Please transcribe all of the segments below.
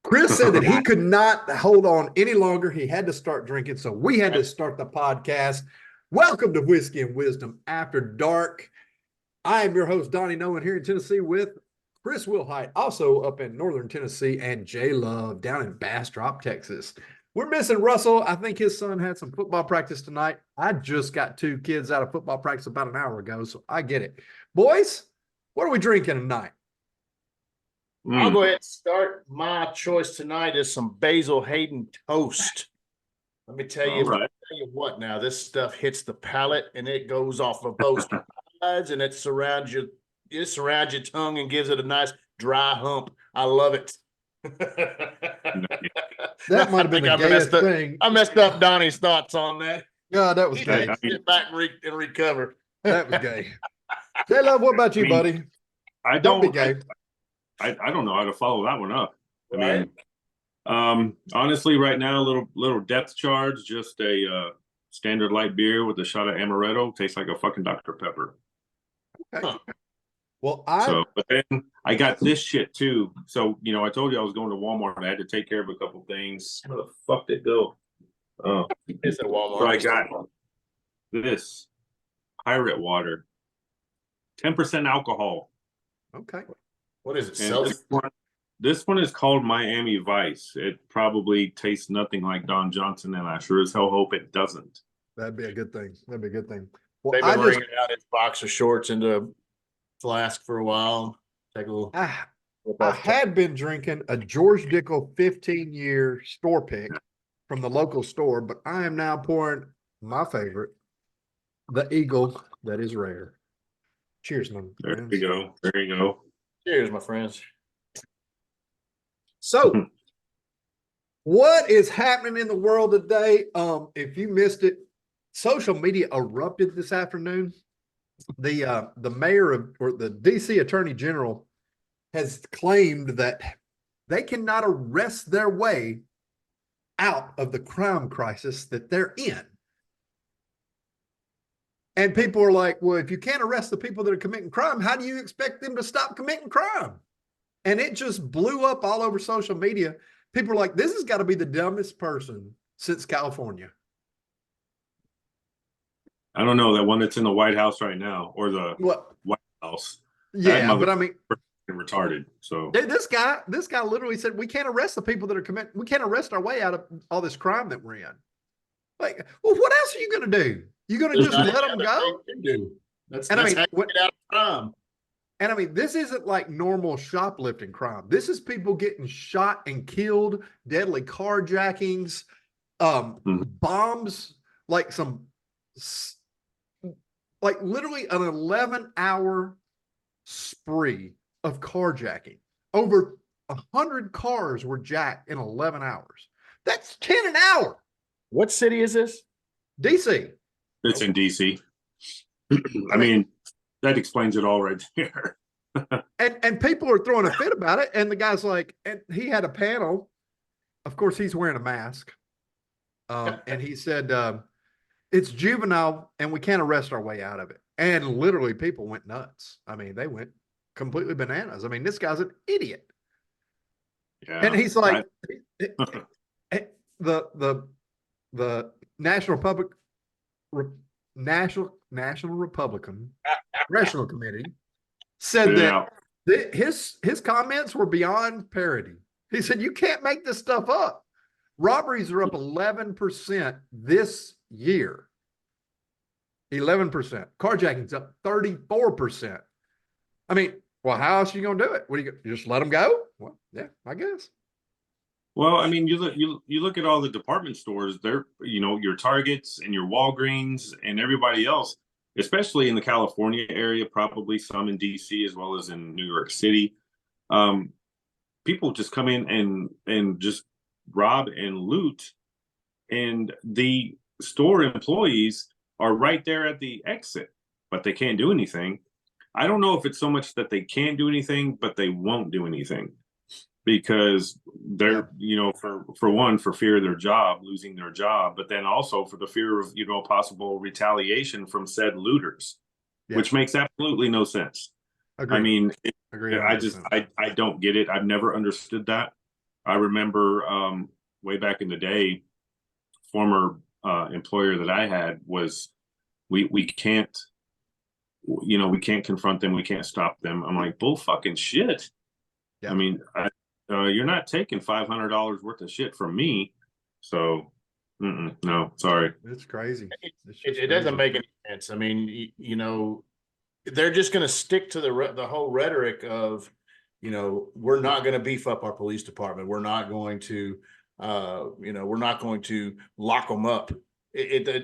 Chris said that he could not hold on any longer. He had to start drinking, so we had to start the podcast. Welcome to Whiskey and Wisdom After Dark. I am your host, Donnie Nolan, here in Tennessee with Chris Wilhite, also up in northern Tennessee, and Jay Love down in Bastrop, Texas. We're missing Russell. I think his son had some football practice tonight. I just got 2 kids out of football practice about an hour ago, so I get it. Boys, what are we drinking tonight? I'll go ahead and start. My choice tonight is some Basil Hayden toast. Let me tell you what now, this stuff hits the palate and it goes off of both sides and it surrounds your tongue and gives it a nice dry hump. I love it. That might have been the gayest thing. I messed up Donnie's thoughts on that. Yeah, that was gay. Get back and recover. That was gay. Jay Love, what about you, buddy? Don't be gay. I don't know how to follow that one up. I mean, honestly, right now, a little depth charge, just a standard light beer with a shot of amaretto. Tastes like a fucking Dr. Pepper. Okay. Huh. Well, but then I got this shit too. So, I told you I was going to Walmart. I had to take care of a couple things. Where the fuck did it go? Oh, it's at Walmart. So I got this Pirate Water, 10% alcohol. Okay. What is it? This one is called Miami Vice. It probably tastes nothing like Don Johnson, and I sure as hell hope it doesn't. That'd be a good thing. Well, they've been bringing out his boxer shorts into a flask for a while. Take a little. I had been drinking a George Dickel 15-year store pick from the local store, but I am now pouring my favorite, the Eagle that is rare. Cheers, man. There you go. There you go. Cheers, my friends. So, what is happening in the world today? If you missed it, social media erupted this afternoon. The mayor or the DC Attorney General has claimed that they cannot arrest their way out of the crime crisis that they're in. And people are like, well, if you can't arrest the people that are committing crime, how do you expect them to stop committing crime? And it just blew up all over social media. People are like, this has got to be the dumbest person since California. I don't know, that one that's in the White House right now, or the White House. Yeah, but I mean, retarded. So this guy literally said, we can't arrest the people that are we can't arrest our way out of all this crime that we're in. Like, well, what else are you going to do? You going to just let them go? That's how you get out of crime. And I mean, this isn't like normal shoplifting crime. This is people getting shot and killed, deadly carjackings, bombs, like literally an 11-hour spree of carjacking. Over 100 cars were jacked in 11 hours. That's 10 an hour. What city is this? DC. It's in DC. I mean, that explains it all right there. and people are throwing a fit about it. And the guy's like, and he had a panel. Of course, he's wearing a mask. And he said, it's juvenile and we can't arrest our way out of it. And literally people went nuts. I mean, they went completely bananas. I mean, this guy's an idiot. Yeah, and he's like, the National Republican Congressional Committee said that his comments were beyond parody. He said, you can't make this stuff up. Robberies are up 11% this year. 11%. Carjacking's up 34%. I mean, well, how else are you going to do it? What do you just let them go? Well, yeah, I guess. Well, I mean, you look at all the department stores, they're, your Targets and your Walgreens and everybody else, especially in the California area, probably some in DC as well as in New York City. People just come in and just rob and loot, and the store employees are right there at the exit, but they can't do anything. I don't know if it's so much that they can't do anything, but they won't do anything. Because they're, for one, for fear of their job, losing their job, but then also for the fear of, possible retaliation from said looters, which makes absolutely no sense. Agreed. I mean, Agree. I don't get it. I've never understood that. I remember way back in the day, former employer that I had was we can't, we can't confront them, we can't stop them. I'm like, bull fucking shit. Yeah. I mean, you're not taking $500 worth of shit from me, so no, sorry. It's crazy. It doesn't make any sense. I mean, they're just going to stick to the whole rhetoric of, we're not going to beef up our police department. We're not going to, we're not going to lock them up. I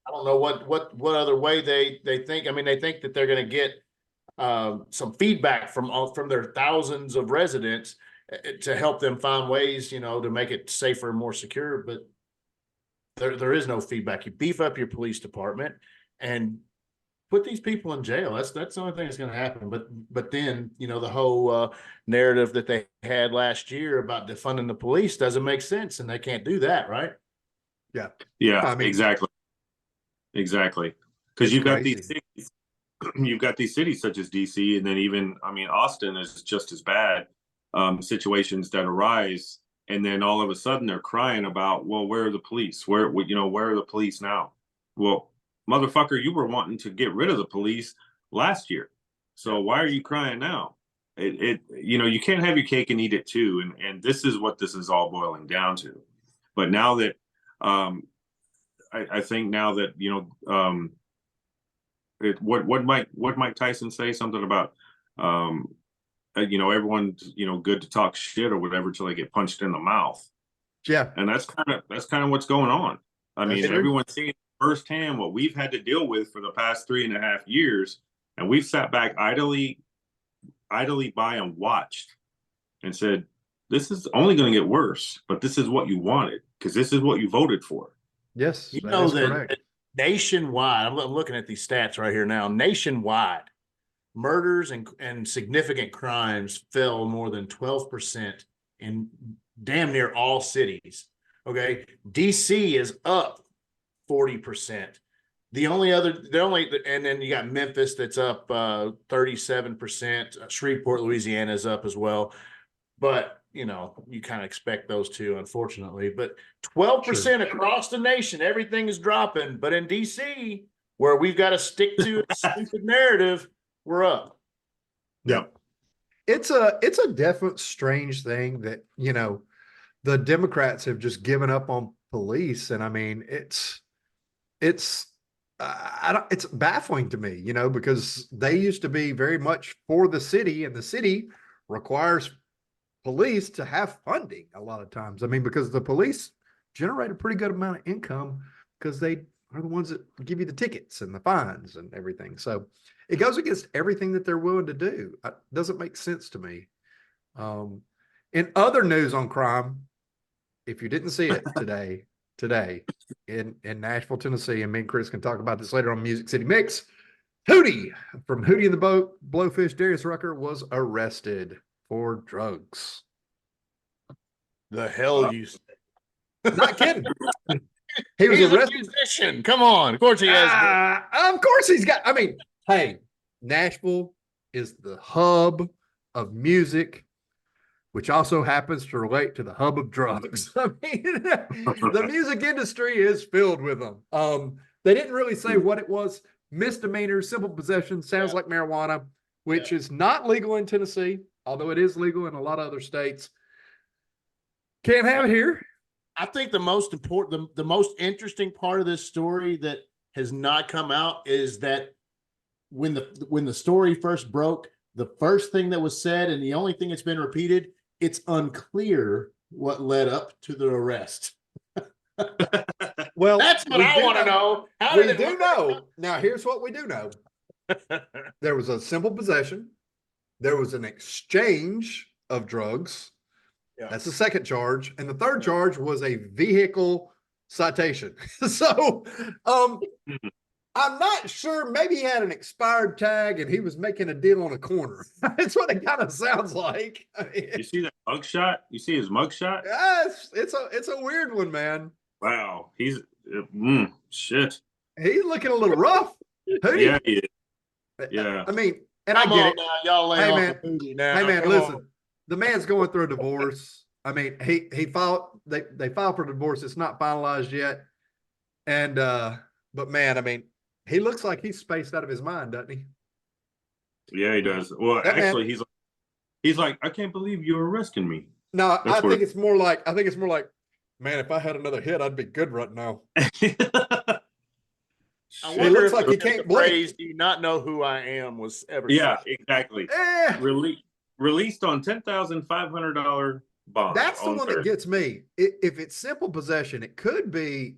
don't know what other way they think. I mean, they think that they're going to get some feedback from their thousands of residents to help them find ways, to make it safer and more secure. But there is no feedback. You beef up your police department and put these people in jail. That's the only thing that's going to happen. But then, the whole narrative that they had last year about defunding the police doesn't make sense, and they can't do that, right? Yeah. Yeah, I mean, exactly. Because you've got these cities, such as DC, and then even, Austin is just as bad, situations that arise. And then all of a sudden they're crying about, well, where are the police? Where are the police now? Well, motherfucker, you were wanting to get rid of the police last year. So why are you crying now? You can't have your cake and eat it too. And this is what this is all boiling down to. But now that, I think now that, what Mike Tyson say? Something about, everyone's, good to talk shit or whatever till they get punched in the mouth. Yeah. And that's kind of what's going on. Everyone's seeing firsthand what we've had to deal with for the past 3.5 years. And we've sat back idly by and watched and said, this is only going to get worse, but this is what you wanted because this is what you voted for. Yes. That nationwide, I'm looking at these stats right here now. Nationwide, murders and significant crimes fell more than 12% in damn near all cities. Okay. DC is up 40%. And then you got Memphis that's up 37%. Shreveport, Louisiana is up as well. But, you kind of expect those two, unfortunately. But 12% across the nation, everything is dropping. But in DC, where we've got to stick to a stupid narrative, we're up. Yep. It's a definite strange thing that, the Democrats have just given up on police. And I mean, it's baffling to me, because they used to be very much for the city, and the city requires police to have funding a lot of times. I mean, because the police generate a pretty good amount of income because they are the ones that give you the tickets and the fines and everything. So it goes against everything that they're willing to do. It doesn't make sense to me. In other news on crime, if you didn't see it today in Nashville, Tennessee, and me and Chris can talk about this later on Music City Mix, Hootie from Hootie and the Blowfish, Darius Rucker, was arrested for drugs. The hell you say? Not kidding. He's a musician. Come on. Of course he has. Of course he's got. I mean, hey, Nashville is the hub of music, which also happens to relate to the hub of drugs. I mean, the music industry is filled with them. They didn't really say what it was. Misdemeanor, simple possession, sounds like marijuana, which is not legal in Tennessee, although it is legal in a lot of other states. Can't have it here. I think the most important, the most interesting part of this story that has not come out is that when the story first broke, the first thing that was said, and the only thing that's been repeated, it's unclear what led up to the arrest. Well, that's what I want to know. We do know. Now, here's what we do know. There was a simple possession. There was an exchange of drugs. Yeah. That's the second charge. And the third charge was a vehicle citation. So I'm not sure. Maybe he had an expired tag and he was making a deal on a corner. That's what it kind of sounds like. I mean, you see that mugshot? You see his mugshot? Yes, it's a weird one, man. Wow, he's shit. He's looking a little rough. Yeah, he is. Yeah. I mean, And I get it. Now, y'all lay Hey, off man. the booty now. Hey man, Come listen. on. The man's going through a divorce. I mean, he filed. They filed for divorce. It's not finalized yet. And but man, I mean, he looks like he's spaced out of his mind, doesn't he? Yeah, he does. Well, That man. actually, he's like, I can't believe you're arresting me. No, That's I think it's more like, man, if I had another hit, I'd be good right now. I It wonder looks if like he can't the blink. phrase "Do you not know who I am" was ever Yeah, said. exactly. Released on $10,500 bond. That's the on one Thursday. that gets me. If it's simple possession, it could be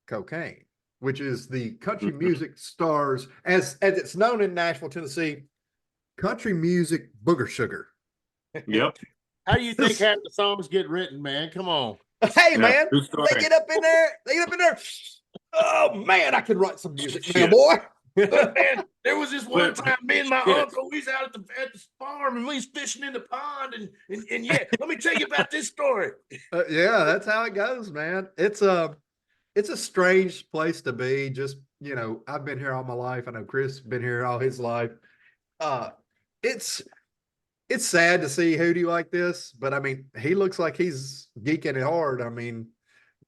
cocaine, which is the country music stars, as it's known in Nashville, Tennessee, country music booger sugar. Yep. How do you think half the songs get written, man? Come on. Hey Yeah, man, true story. they get up in there. Oh man, I can write some music now, Shit. boy. Look, man, there was this one time me and my Shit. uncle, we was out at the farm and we was fishing in the pond and yeah, let me tell you about this story. Yeah, that's how it goes, man. It's a strange place to be. Just, I've been here all my life. I know Chris been here all his life. It's sad to see Hootie like this, but I mean, he looks like he's geeking it hard. I mean,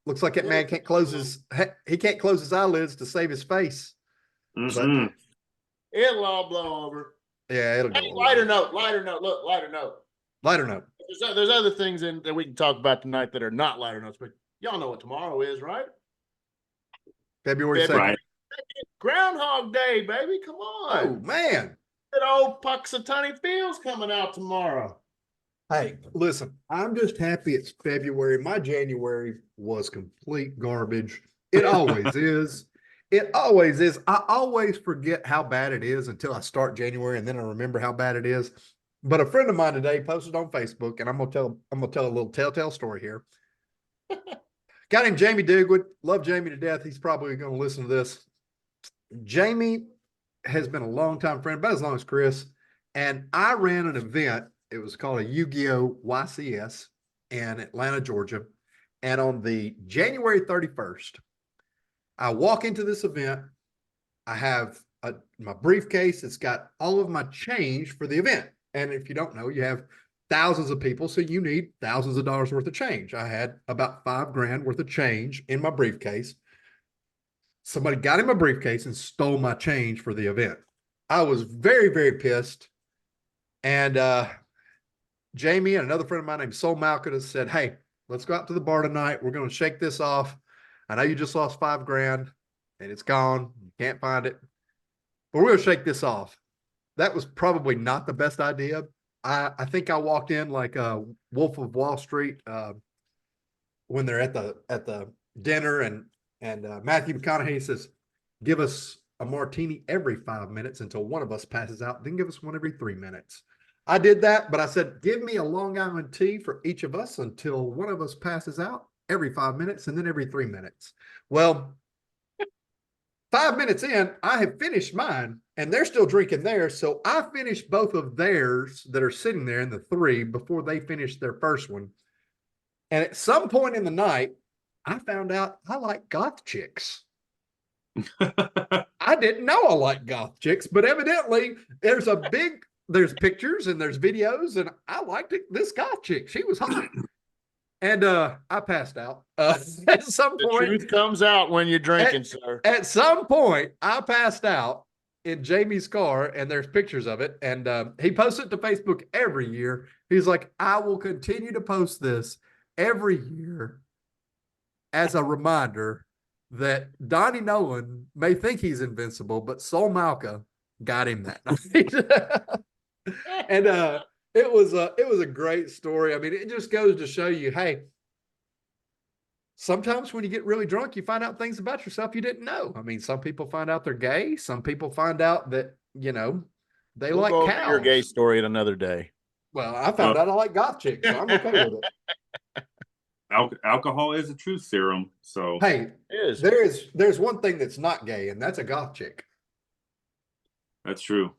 looks like that man can't close his eyelids to save his face. But it'll all blow over. Yeah, it'll go. Hey, lighter note. Look, lighter note. Lighter note. There's other things that we can talk about tonight that are not lighter notes, but y'all know what tomorrow is, right? February 2nd. Right. Groundhog Day, baby. Come on. Oh man. That old Puxatawny Field's coming out tomorrow. Hey, listen, I'm just happy it's February. My January was complete garbage. It always is. It always is. I always forget how bad it is until I start January, and then I remember how bad it is. But a friend of mine today posted on Facebook, and I'm gonna tell a little telltale story here. Guy named Jamie Digwood. Love Jamie to death. He's probably going to listen to this. Jamie has been a longtime friend, about as long as Chris. And I ran an event. It was called a Yu-Gi-Oh! YCS in Atlanta, Georgia. And on the January 31st, I walk into this event. I have my briefcase. It's got all of my change for the event. And if you don't know, you have thousands of people, so you need thousands of dollars worth of change. I had about $5,000 worth of change in my briefcase. Somebody got in my briefcase and stole my change for the event. I was very, very pissed. And Jamie and another friend of mine named Sol Malcolm said, hey, let's go out to the bar tonight. We're going to shake this off. I know you just lost $5,000 and it's gone. You can't find it. But we're going to shake this off. That was probably not the best idea. I think I walked in like a Wolf of Wall Street when they're at the dinner, and Matthew McConaughey says, give us a martini every 5 minutes until one of us passes out, then give us one every 3 minutes. I did that, but I said, give me a Long Island tea for each of us until one of us passes out every 5 minutes and then every 3 minutes. Well, 5 minutes in, I have finished mine and they're still drinking theirs. So I finished both of theirs that are sitting there in the three before they finished their first one. And at some point in the night, I found out I like goth chicks. I didn't know I like goth chicks, but evidently there's pictures and there's videos, and I liked this goth chick. She was hot. And I passed out. At some point, the truth comes out when you're drinking, sir. At some point, I passed out in Jamie's car, and there's pictures of it. And he posts it to Facebook every year. He's like, I will continue to post this every year as a reminder that Donnie Nolan may think he's invincible, but Sol Malka got him that night. And it was a great story. I mean, it just goes to show you, hey, sometimes when you get really drunk, you find out things about yourself you didn't know. I mean, some people find out they're gay. Some people find out that, they like cows. Your gay story at another day. Well, I found out I like goth chicks, so I'm okay with it. Alcohol is a truth serum. So hey, there's one thing that's not gay, and that's a goth chick. That's true.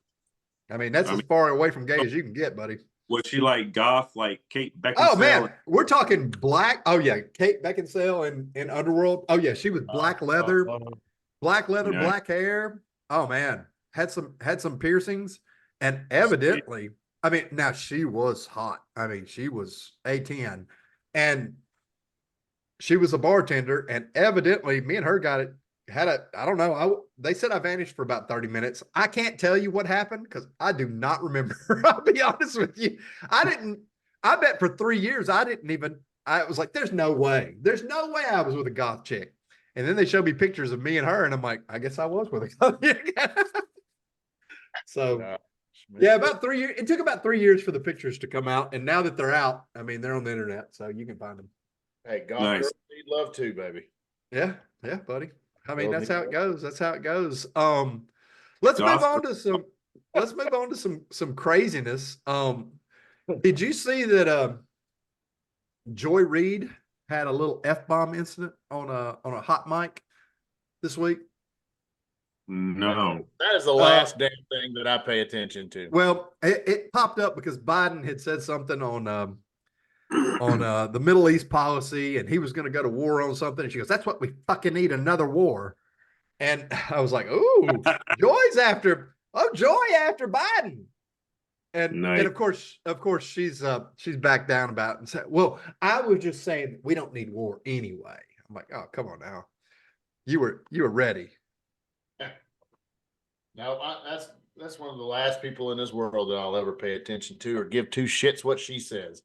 I mean, that's as far away from gay as you can get, buddy. Was she like goth, like Kate Beckinsale? Oh man, we're talking black. Oh yeah, Kate Beckinsale in Underworld. Oh yeah, she was black leather, yeah. black hair. Oh man, had some piercings, And evidently, I mean, now she was hot. I mean, she was A10 and she was a bartender. And evidently, me and her I don't know. They said I vanished for about 30 minutes. I can't tell you what happened because I do not remember. I'll be honest with you. I bet for 3 years, I was like, there's no way. There's no way I was with a goth chick. And then they showed me pictures of me and her, and I'm like, I guess I was with a goth chick. So, yeah, about 3 years. It took about 3 years for the pictures to come out. And now that they're out, I mean, they're on the internet, so you can find them. Hey, goth girls need love too, baby. Yeah, buddy. I mean, that's how it goes. That's how it goes. Let's move on to some craziness. Did you see that Joy Reid had a little F-bomb incident on a hot mic this week? No. That is the last damn thing that I pay attention to. Well, it popped up because Biden had said something on the Middle East policy, and he was going to go to war on something. And she goes, "That's what we fucking need, another war." And I was like, "Ooh, Joy after Biden." And of course she's backed down about it and said, "Well, I was just saying we don't need war anyway." I'm like, "Oh, come on now, you were ready." No, that's one of the last people in this world that I'll ever pay attention to or give two shits what she says.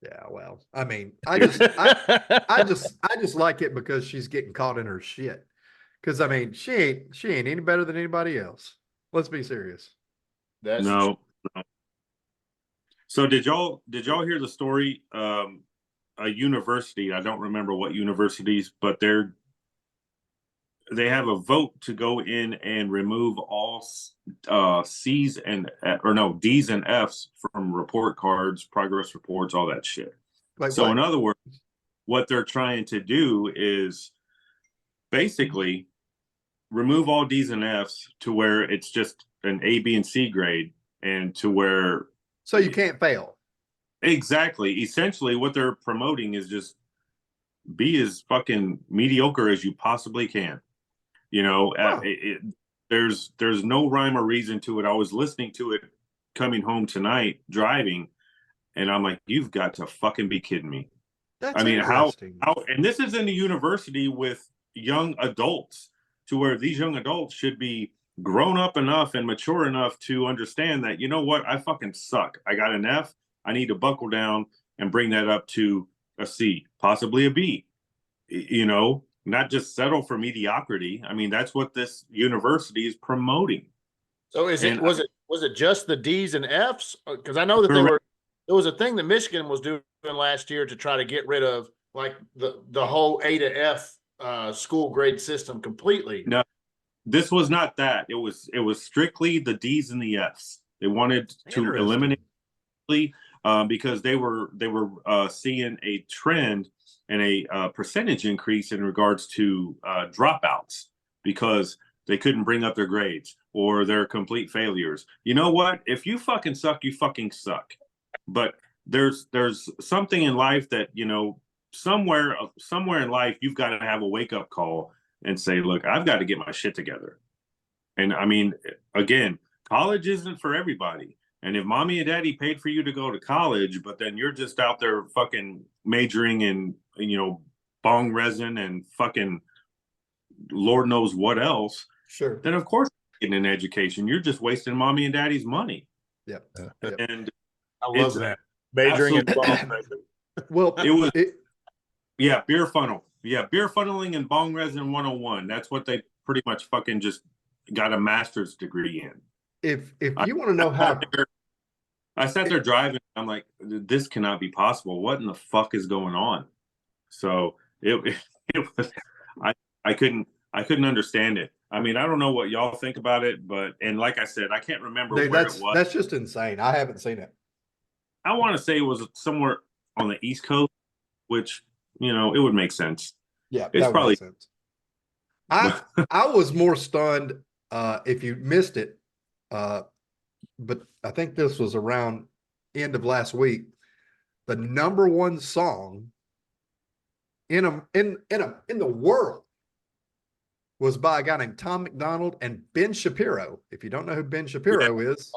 Yeah, well, I mean, I just like it because she's getting caught in her shit. Because I mean, she ain't any better than anybody else. Let's be serious. No. So did y'all hear the story? A university, I don't remember what universities, but they have a vote to go in and remove all D's and F's from report cards, progress reports, all that shit. Like so what? In other words, what they're trying to do is basically remove all D's and F's to where it's just an A, B, and C grade, and to where so you can't fail. Exactly. Essentially, what they're promoting is just be as fucking mediocre as you possibly can. You know, Wow. There's no rhyme or reason to it. I was listening to it coming home tonight, driving, and I'm like, you've got to fucking be kidding me. That's I mean, how, and this is in a university with young adults, to where these young adults should be grown up enough and mature enough to understand that, you know what, I fucking suck. I got an F. I need to buckle down and bring that up to a C, possibly a B. You know, not just settle for mediocrity. I mean, that's what this university is promoting. So was it just the D's and F's? Because I know that there was a thing that Michigan was doing last year to try to get rid of like the whole A to F school grade system completely. No, this was not that. It was strictly the D's and the F's. They wanted to eliminate because they were seeing a trend and a percentage increase in regards to dropouts because they couldn't bring up their grades or they're complete failures. You know what? If you fucking suck, you fucking suck. But there's something in life that, you know, somewhere in life, you've got to have a wake up call and say, look, I've got to get my shit together. And I mean, again, college isn't for everybody. And if mommy and daddy paid for you to go to college, but then you're just out there fucking majoring in, you know, bong resin and fucking Lord knows what else. Sure. Then of course getting an education. You're just wasting mommy and daddy's money. Yep. And I love that. Majoring in bong resin. Well, beer funnel. Yeah, beer funneling and bong resin 101. That's what they pretty much fucking just got a master's degree in. If you want to know how I sat there driving, I'm like, this cannot be possible. What in the fuck is going on? So it was I couldn't understand it. I mean, I don't know what y'all think about it, and like I said, I can't remember where it was. That's just insane. I haven't seen it. I want to say it was somewhere on the East Coast, which, you know, it would make sense. Yeah, it's probably make sense. I was more stunned if you missed it, but I think this was around end of last week. The number one song in the world was by a guy named Tom McDonald and Ben Shapiro. If you don't know who Ben Shapiro is,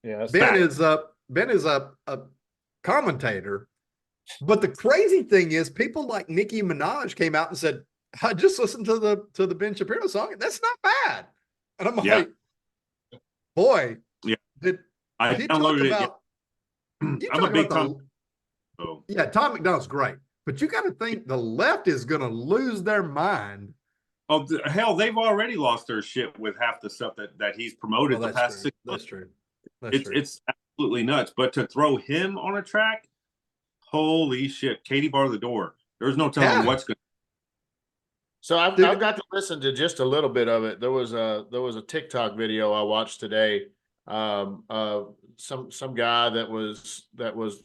Yeah, Ben is a commentator. But the crazy thing is, people like Nicki Minaj came out and said, "I just listened to the Ben Shapiro song. That's not bad." And I'm like, boy, yeah. did I you talk downloaded about it. you I'm a talk big about Tom. yeah, Tom McDonald's great, but you got to think the left is going to lose their mind. Oh hell, they've already lost their shit with half the stuff that he's promoted Well, the that's past true. 6 That's months. true. That's true. It's absolutely nuts. But to throw him on a track, holy shit, Katie bar the door. There's no telling what's going. So I've got to listen to just a little bit of it. There was a TikTok video I watched today. Some guy that was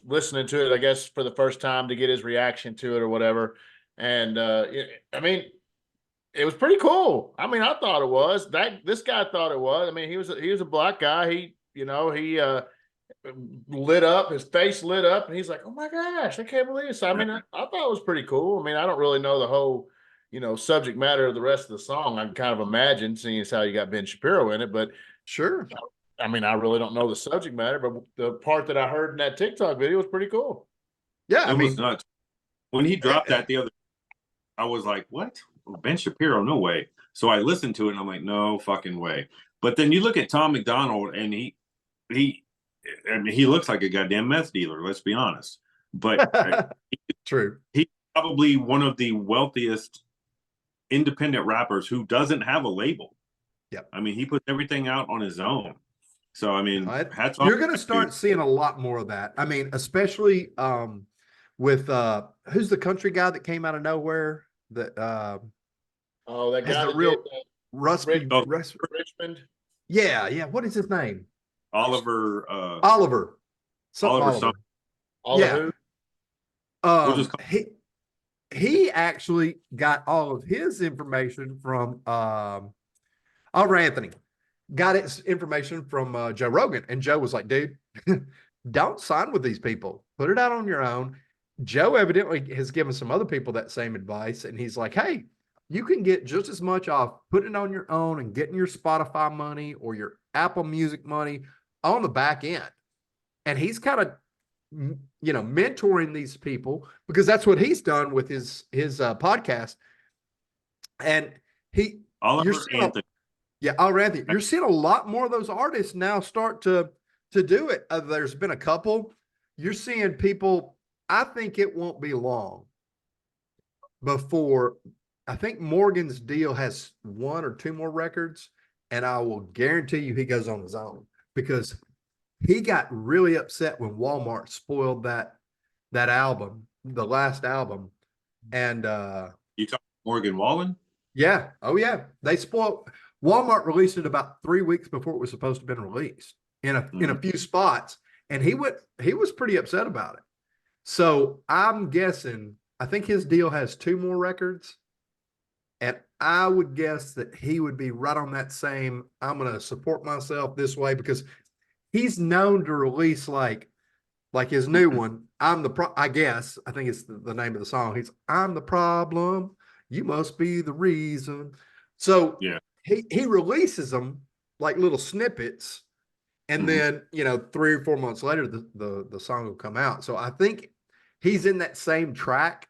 listening to it, I guess, for the first time to get his reaction to it or whatever. And I mean, it was pretty cool. I mean, I thought it was. This guy thought it was. I mean, he was a black guy. He lit up, his face lit up, and he's like, "Oh my gosh, I can't believe it." So I mean, I thought it was pretty cool. I mean, I don't really know the whole, subject matter of the rest of the song. I can kind of imagine, seeing as how you got Ben Shapiro in it, but Sure. I mean, I really don't know the subject matter, but the part that I heard in that TikTok video was pretty cool. Yeah, It was nuts. When he dropped that the other, I was like, "What? Ben Shapiro? No way!" So I listened to it, and I'm like, "No fucking way!" But then you look at Tom McDonald, and he I mean, he looks like a goddamn meth dealer. Let's be honest. But true. He's probably one of the wealthiest independent rappers who doesn't have a label. Yep. I mean, he puts everything out on his own. So I mean, hats off. You're going to start seeing a lot more of that. I mean, especially with who's the country guy that came out of nowhere that that guy that real did, Richmond. Yeah. What is his name? Oliver. Oliver. Oliver. Yeah. We'll he actually got all of his information from Oliver Anthony. Got his information from Joe Rogan, and Joe was like, "Dude, don't sign with these people. Put it out on your own." Joe evidently has given some other people that same advice, and he's like, "Hey, you can get just as much off putting it on your own and getting your Spotify money or your Apple Music money on the back end." And he's kind of, mentoring these people because that's what he's done with his podcast. And Oliver Anthony. Oliver Anthony. You're seeing a lot more of those artists now start to do it. There's been a couple. You're seeing people. I think it won't be long before. I think Morgan's deal has 1 or 2 more records, and I will guarantee you he goes on his own because he got really upset when Walmart spoiled that album, the last album. And you talking Morgan Wallen? Yeah. Oh yeah. They spoiled. Walmart released it about 3 weeks before it was supposed to have been released in a few spots. And he was pretty upset about it. So I'm guessing, I think his deal has 2 more records. And I would guess that he would be right on that same, I'm going to support myself this way, because he's known to release like his new one. I think it's the name of the song. I'm the problem. You must be the reason. So yeah, he releases them like little snippets. And then, 3 or 4 months later, the song will come out. So I think he's in that same track,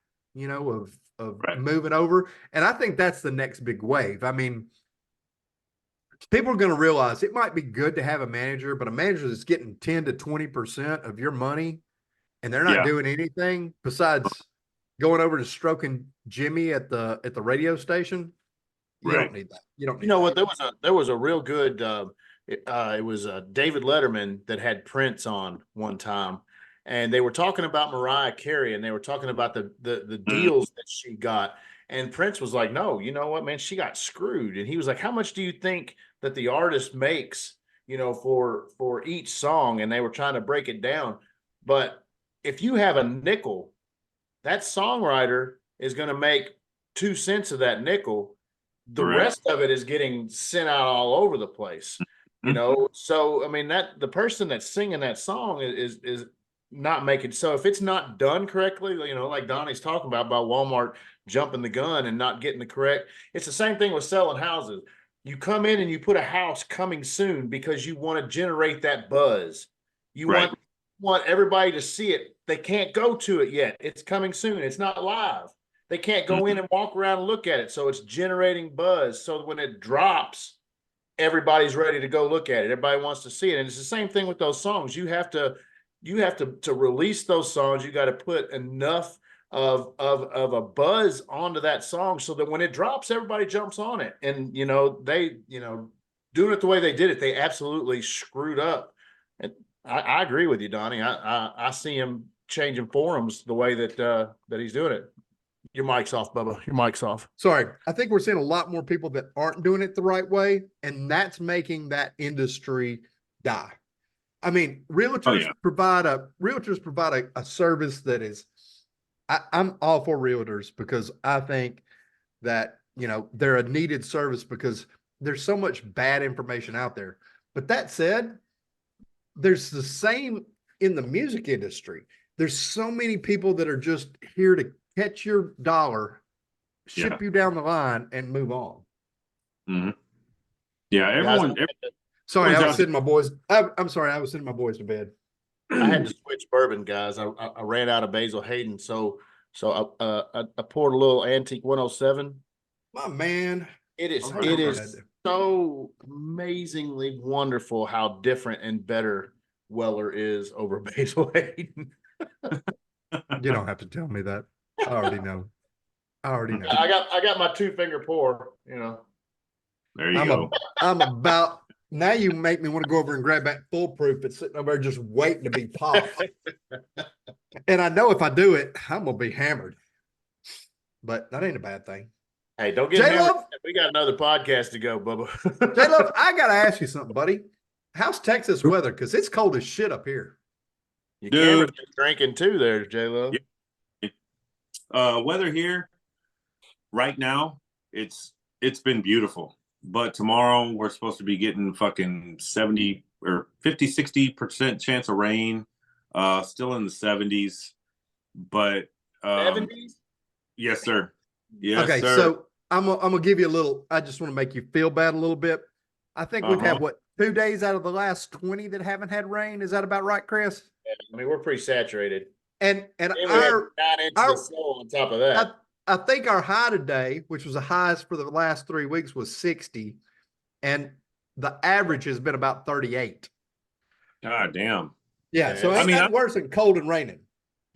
of right. Moving over. And I think that's the next big wave. I mean, people are going to realize it might be good to have a manager, but a manager that's getting 10 to 20% of your money and they're not doing anything besides going over to stroking Jimmy at the radio station. You don't need that. You don't need what? There was a real good it was David Letterman that had Prince on one time, and they were talking about Mariah Carey, and they were talking about the deals that she got. And Prince was like, "No, you know what, man? She got screwed." And he was like, "How much do you think that the artist makes, for each song?" And they were trying to break it down. But if you have a nickel, that songwriter is going to make 2 cents of that nickel. The rest of it is getting sent out all over the place, So I mean, that the person that's singing that song is not making. So if it's not done correctly, like Donnie's talking about Walmart jumping the gun and not getting the correct. It's the same thing with selling houses. You come in and you put a house coming soon because you want to generate that buzz. You Right. want everybody to see it. They can't go to it yet. It's coming soon. It's not live. They can't go in and walk around and look at it. So it's generating buzz. So when it drops, everybody's ready to go look at it. Everybody wants to see it. And it's the same thing with those songs. You have to release those songs. You got to put enough of a buzz onto that song so that when it drops, everybody jumps on it. And they doing it the way they did it, they absolutely screwed up. And I agree with you, Donnie. I see him changing forums the way that he's doing it. Your mic's off, Bubba. Your mic's off. Sorry. I think we're seeing a lot more people that aren't doing it the right way, and that's making that industry die. I mean, realtors provide a service that is, I'm all for realtors because I think that, they're a needed service because there's so much bad information out there. But that said, there's the same in the music industry. There's so many people that are just here to catch your dollar, ship you down the line, and move on. Mm-hmm. Yeah, everyone. Sorry, I was sending my boys. I'm sorry, I was sending my boys to bed. I had to switch bourbon, guys. I ran out of Basil Hayden, so I poured a little Antique 107. My man, it is so amazingly wonderful how different and better Weller is over Basil Hayden. You don't have to tell me that. I already know. I got my 2-finger pour. There you go. I'm about. Now you make me want to go over and grab that foolproof that's sitting over there just waiting to be popped. And I know if I do it, I'm going to be hammered. But that ain't a bad thing. Hey, don't get hammered. We got another podcast to go, Bubba. J-Love, I got to ask you something, buddy. How's Texas weather? Because it's cold as shit up here. You Cameron's been drinking too there, J-Love. Weather here right now, it's been beautiful. But tomorrow we're supposed to be getting fucking 70 or 50, 60% chance of rain. Still in the 70s. But 70s? Yes, sir. Yes, okay, sir. So I'm gonna give you a little. I just want to make you feel bad a little bit. I think we've had 2 days out of the last 20 that haven't had rain. Is that about right, Chris? Yeah, I mean, we're pretty saturated. And our 9 inches of snow on top of that. I think our high today, which was the highest for the last 3 weeks, was 60, and the average has been about 38. God damn. Yeah, so I mean, that's worse than cold and raining.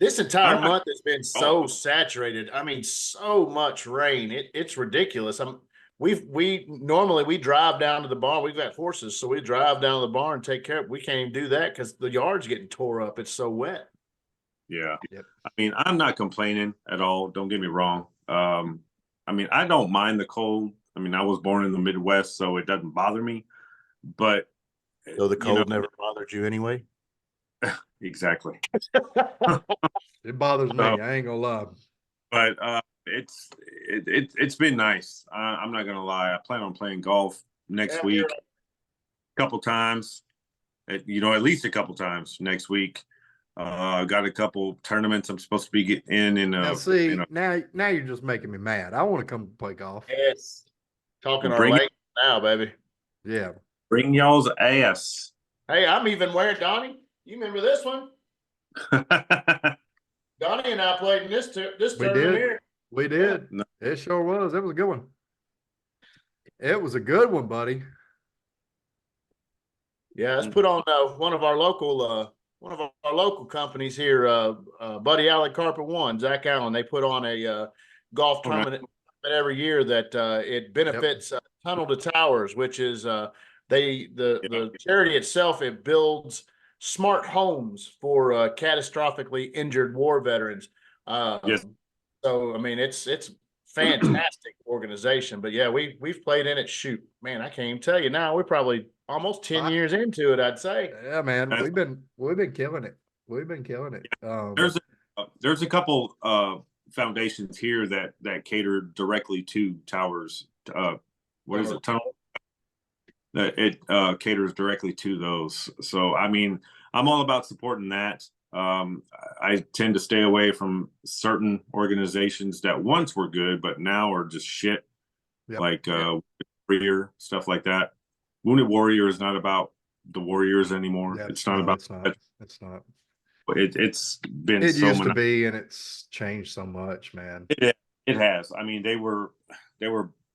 This entire month has been so saturated. I mean, so much rain. It's ridiculous. We normally drive down to the barn. We've got horses, so we drive down to the barn and take care of it. We can't even do that because the yard's getting tore up. It's so wet. Yeah. Yep. I mean, I'm not complaining at all. Don't get me wrong. I mean, I don't mind the cold. I mean, I was born in the Midwest, so it doesn't bother me. But so the cold never bothered you anyway? Exactly. It bothers me. I ain't gonna lie. But it's been nice. I'm not gonna lie. I plan on playing golf next week. A couple times. At least a couple times next week. Got a couple tournaments I'm supposed to be getting in. Now you're just making me mad. I want to come play golf. Yes. Talking our language now, baby. Yeah. Bring y'all's ass. Hey, I'm even wearing Donnie. You remember this one? Donnie and I played in this tournament here. We did. No. It sure was. It was a good one. It was a good one, buddy. Yeah, let's put on one of our local companies here, Buddy Allen Carpet One, Zach Allen. They put on a golf tournament every year that it benefits Tunnel to Towers, which is the charity itself. It builds smart homes for catastrophically injured war veterans. Yes. So I mean, it's fantastic organization. But yeah, we've played in it. Shoot, man, I can't even tell you now. We're probably almost 10 years into it, I'd say. Yeah, man, we've been killing it. We've been killing it. There's a couple foundations here that cater directly to towers. What is it? Tunnel. It caters directly to those. So I mean, I'm all about supporting that. I tend to stay away from certain organizations that once were good but now are just shit. Yep. Like Warrior, stuff like that. Wounded Warrior is not about the Warriors anymore. Yeah, It's not no, about it's not. It's not. it's been It so used to be, and it's changed so much, man. it has. I mean, they were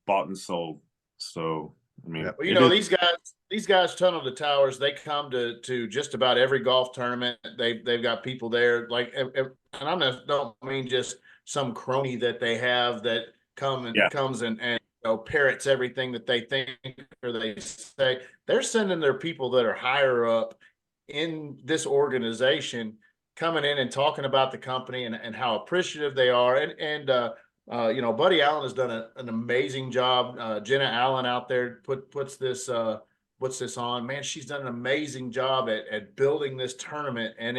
bought and sold. So I mean, Well, you know, these guys tunnel the towers. They come to just about every golf tournament. They've got people there, like, and don't mean just some crony that they have that comes and parrots everything that they think or they say. They're sending their people that are higher up in this organization coming in and talking about the company and how appreciative they are. And Buddy Allen has done an amazing job. Jenna Allen out there puts this on. Man, she's done an amazing job at building this tournament. And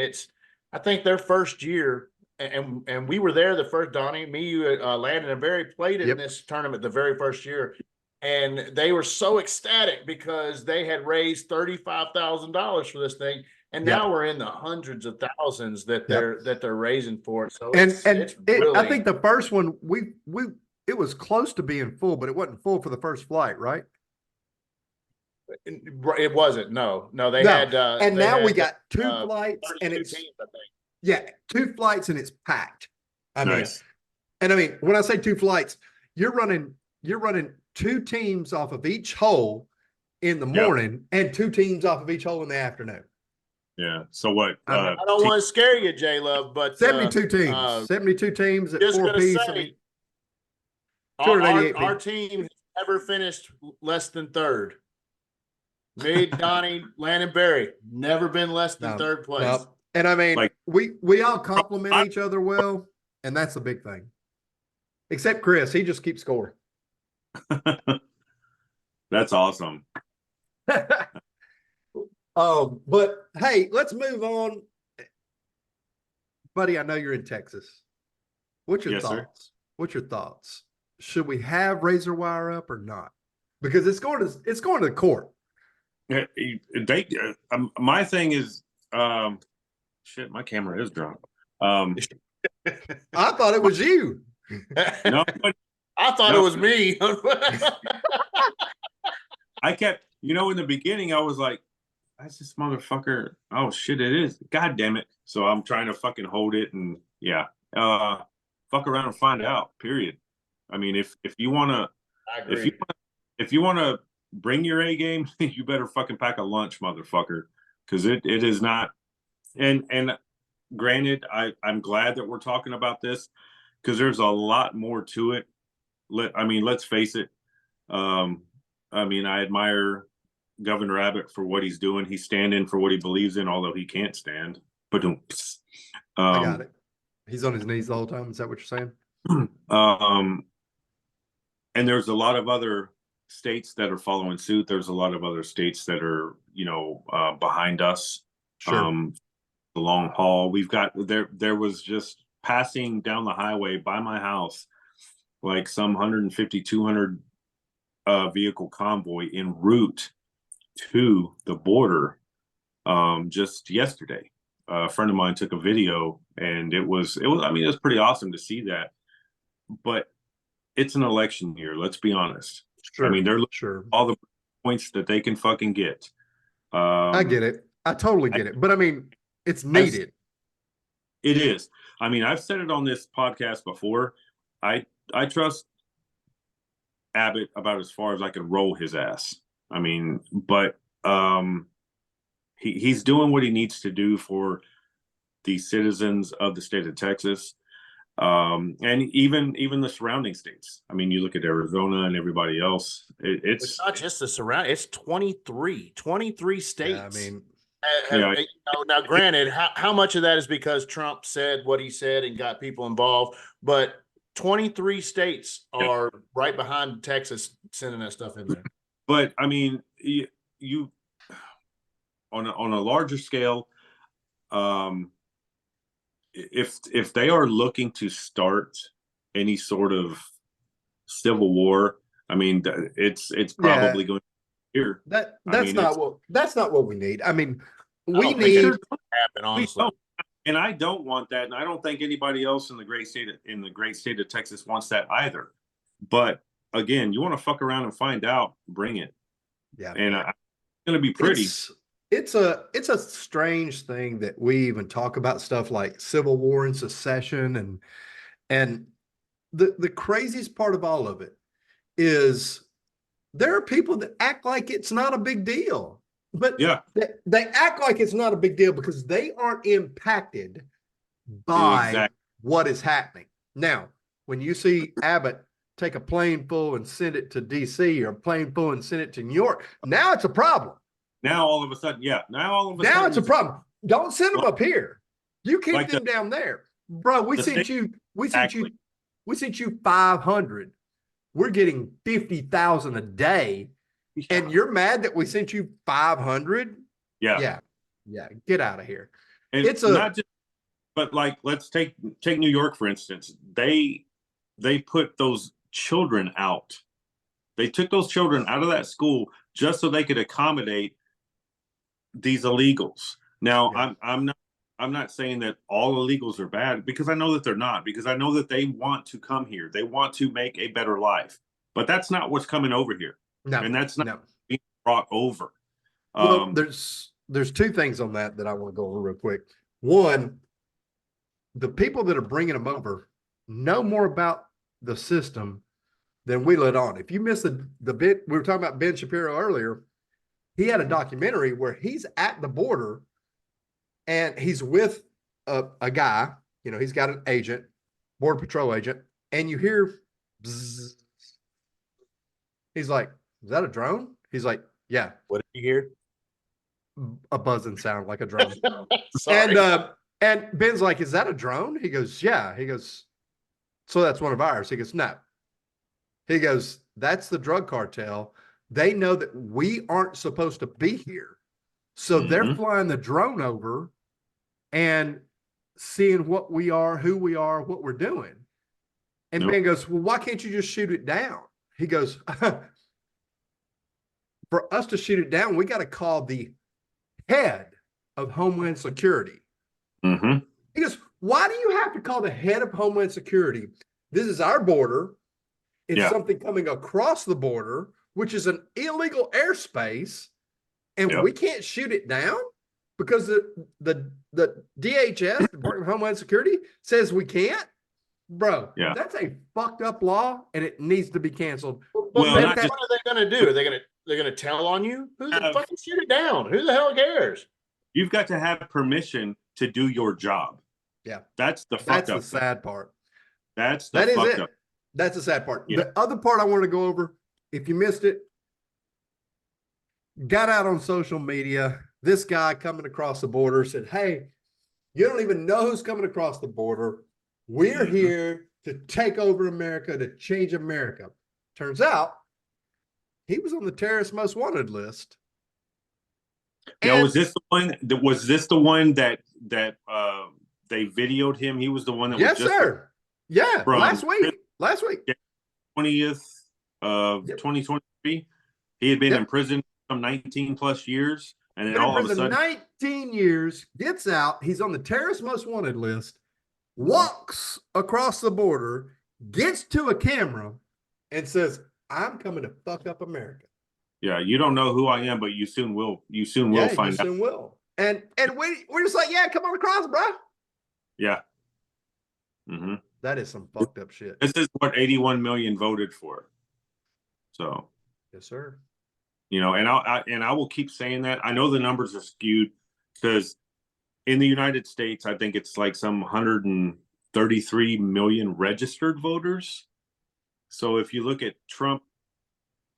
I think their first year, and we were there the first, Donnie, me, you, Landon, and Barry played in this tournament the very first year. And they were so ecstatic because they had raised $35,000 for this thing. And now we're in the hundreds of thousands that they're raising for it. So it's really, I think the first one it was close to being full, but it wasn't full for the first flight, right? It wasn't. No, they had. And now we got two flights, and it's teams, I think. 2 flights, and it's packed. Nice. I mean, when I say 2 flights, you're running 2 teams off of each hole in the morning and 2 teams off of each hole in the afternoon. Yeah. So what? I don't want to scare you, J Love, but 72 teams. 72 teams at 4 piece. Our team has never finished less than third. Me, Donnie, Landon, Barry, never been less than third place. No. And I mean, we all compliment each other well, and that's the big thing. Except Chris, he just keeps scoring. That's awesome. But hey, let's move on. Buddy, I know you're in Texas. What's your thoughts? Sir. What's your thoughts? Should we have razor wire up or not? Because it's going to the court. My thing is, shit, my camera is drunk. I thought it was you. No, I thought it was me. I kept, in the beginning, I was like, that's this motherfucker. Oh shit, it is. God damn it. So I'm trying to fucking hold it and fuck around and find out, period. I mean, if you want to, if you want to bring your A game, you better fucking pack a lunch, motherfucker. Cause it is not. And granted, I'm glad that we're talking about this because there's a lot more to it. Let's face it. I admire Governor Abbott for what he's doing. He's standing for what he believes in, although he can't stand. But I got it. He's on his knees the whole time. Is that what you're saying? And there's a lot of other states that are following suit. There's a lot of other states that are, behind us. Sure. The long haul. We've got there was just passing down the highway by my house, like some 150, 200 vehicle convoy en route to the border just yesterday. A friend of mine took a video, and it was pretty awesome to see that. But it's an election year, let's be honest. Sure. I mean, they're looking at all the points that they can fucking get. I get it. I totally get it. But I mean, it's needed. It is. I mean, I've said it on this podcast before. I trust Abbott about as far as I can roll his ass. I mean, but he's doing what he needs to do for the citizens of the state of Texas, and even the surrounding states. I mean, you look at Arizona and everybody else. It's not just the surround. It's 23 states. Yeah, I mean. Now, granted, how much of that is because Trump said what he said and got people involved, but 23 states are right behind Texas sending that stuff in there. But I mean, you on a larger scale, if they are looking to start any sort of civil war, I mean, it's probably going to be here. That's not what we need. I mean, we need need happen, honestly. And I don't want that, and I don't think anybody else in the great state of Texas wants that either. But again, you want to fuck around and find out, bring it. Yeah. And it's going to be pretty. It's a strange thing that we even talk about stuff like Civil War and secession, and the craziest part of all of it is there are people that act like it's not a big deal, but yeah, they act like it's not a big deal because they aren't impacted by what is happening. Now, when you see Abbott take a plane full and send it to DC, or a plane full and send it to New York, now it's a problem. Now all of a sudden, now it's a problem. Don't send them up here. You keep them down there, bro. We sent you 500. We're getting 50,000 a day, and you're mad that we sent you 500? Yeah. Get out of here. And it's not just, but like, let's take New York for instance. They put those children out. They took those children out of that school just so they could accommodate these illegals. Now, I'm not saying that all illegals are bad, because I know that they're not, because I know that they want to come here. They want to make a better life, but that's not what's coming over here. No, and that's not being brought over. Well, there's two things on that I want to go over real quick. One, the people that are bringing them over know more about the system than we let on. If you missed the bit, we were talking about Ben Shapiro earlier. He had a documentary where he's at the border and he's with a guy, he's got an agent, Border Patrol agent, and you hear bzzz. He's like, is that a drone? He's like, yeah. What did you hear? A buzzing sound like a drone. And Ben's like, is that a drone? He goes, yeah. He goes, so that's one of ours. He goes, no. He goes, that's the drug cartel. They know that we aren't supposed to be here. So they're flying the drone over and seeing what we are, who we are, what we're doing. And Ben goes, well, why can't you just shoot it down? He goes, for us to shoot it down, we got to call the head of Homeland Security. He goes, why do you have to call the head of Homeland Security? This is our border. It's something coming across the border, which is an illegal airspace, and we can't shoot it down because the DHS, Department of Homeland Security, says we can't. Bro, that's a fucked up law, and it needs to be canceled. What are they going to do? They're going to tell on you? Who the fucking shoot it down? Who the hell cares? You've got to have permission to do your job. Yeah, that's the fucked up. That's the sad part. That's the fucked up. That's the sad part. The other part I want to go over, if you missed it, got out on social media. This guy coming across the border said, hey, you don't even know who's coming across the border. We're here to take over America, to change America. Turns out he was on the terrorist most wanted list. Yeah, was this the one that they videoed him? He was the one that was just sir. Yeah, last week. 20th of 2023. He had been in prison some 19 plus years, and then all of a sudden 19 years, gets out, he's on the terrorist most wanted list, walks across the border, gets to a camera, and says, I'm coming to fuck up America. Yeah, you don't know who I am, but you soon will. You soon will find out. You soon will. And we're just like, yeah, come on across, bro. Yeah. That is some fucked up shit. This is what 81 million voted for. So. Yes, sir. And I will keep saying that. I know the numbers are skewed because in the United States, I think it's like some 133 million registered voters. So if you look at Trump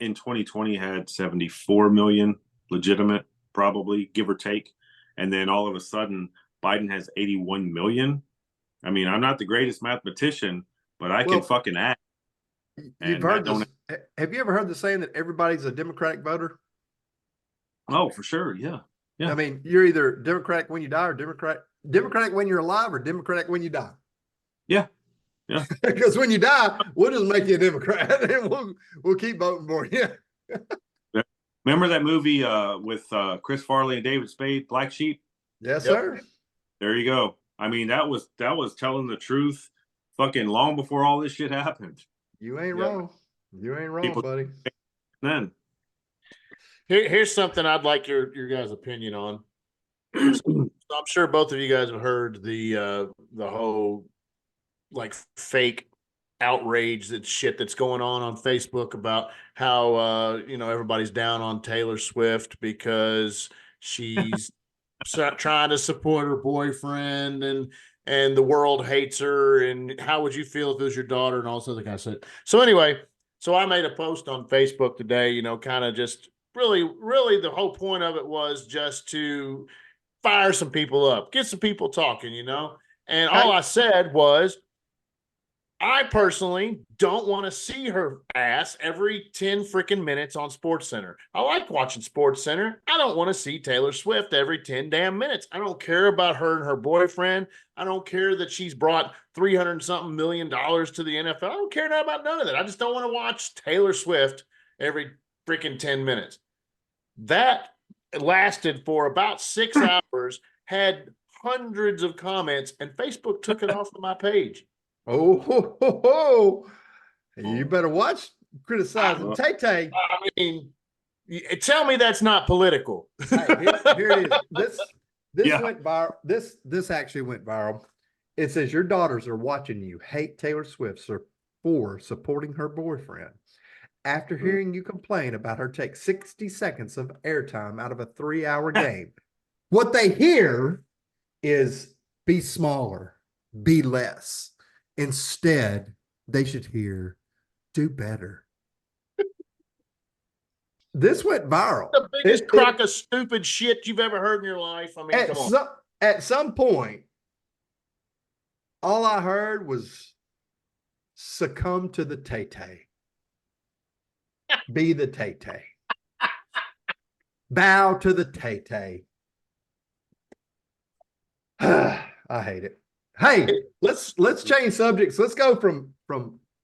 in 2020 had 74 million legitimate, probably, give or take. And then all of a sudden, Biden has 81 million. I mean, I'm not the greatest mathematician, but I can fucking act. You've heard this. Have you ever heard the saying that everybody's a Democratic voter? Oh, for sure. Yeah. I mean, you're either Democratic when you die or Democratic when you're alive or Democratic when you die. Yeah. Because when you die, we'll just make you a Democrat and we'll keep voting for you. Remember that movie with Chris Farley and David Spade, Black Sheep? Yes, sir. There you go. I mean, that was telling the truth fucking long before all this shit happened. You ain't wrong. You ain't wrong, People buddy. then. Here's something I'd like your guys' opinion on. So I'm sure both of you guys have heard the whole like fake outrage that shit that's going on Facebook about how everybody's down on Taylor Swift because she's trying to support her boyfriend and the world hates her, and how would you feel if it was your daughter and all this other kind of shit. So anyway, so I made a post on Facebook today, kind of just really the whole point of it was just to fire some people up, get some people talking, and all I said was, I personally don't want to see her ass every 10 freaking minutes on SportsCenter. I like watching SportsCenter. I don't want to see Taylor Swift every 10 damn minutes. I don't care about her and her boyfriend. I don't care that she's brought $300-something million to the NFL. I don't care about none of that. I just don't want to watch Taylor Swift every freaking 10 minutes. That lasted for about 6 hours, had hundreds of comments, and Facebook took it off of my page. Oh, you better watch criticizing Tay-Tay. I mean, tell me that's not political. Hey, here it is. This went viral. This actually went viral. It says your daughters are watching you hate Taylor Swift for supporting her boyfriend. After hearing you complain about her take 60 seconds of airtime out of a 3-hour game, what they hear is be smaller, be less. Instead, they should hear do better. This went viral. The biggest crock of stupid shit you've ever heard in your life. I mean, come on. At some point, all I heard was succumb to the Tay-Tay. Be the Tay-Tay. Bow to the Tay-Tay. I hate it. Hey, let's change subjects. Let's go from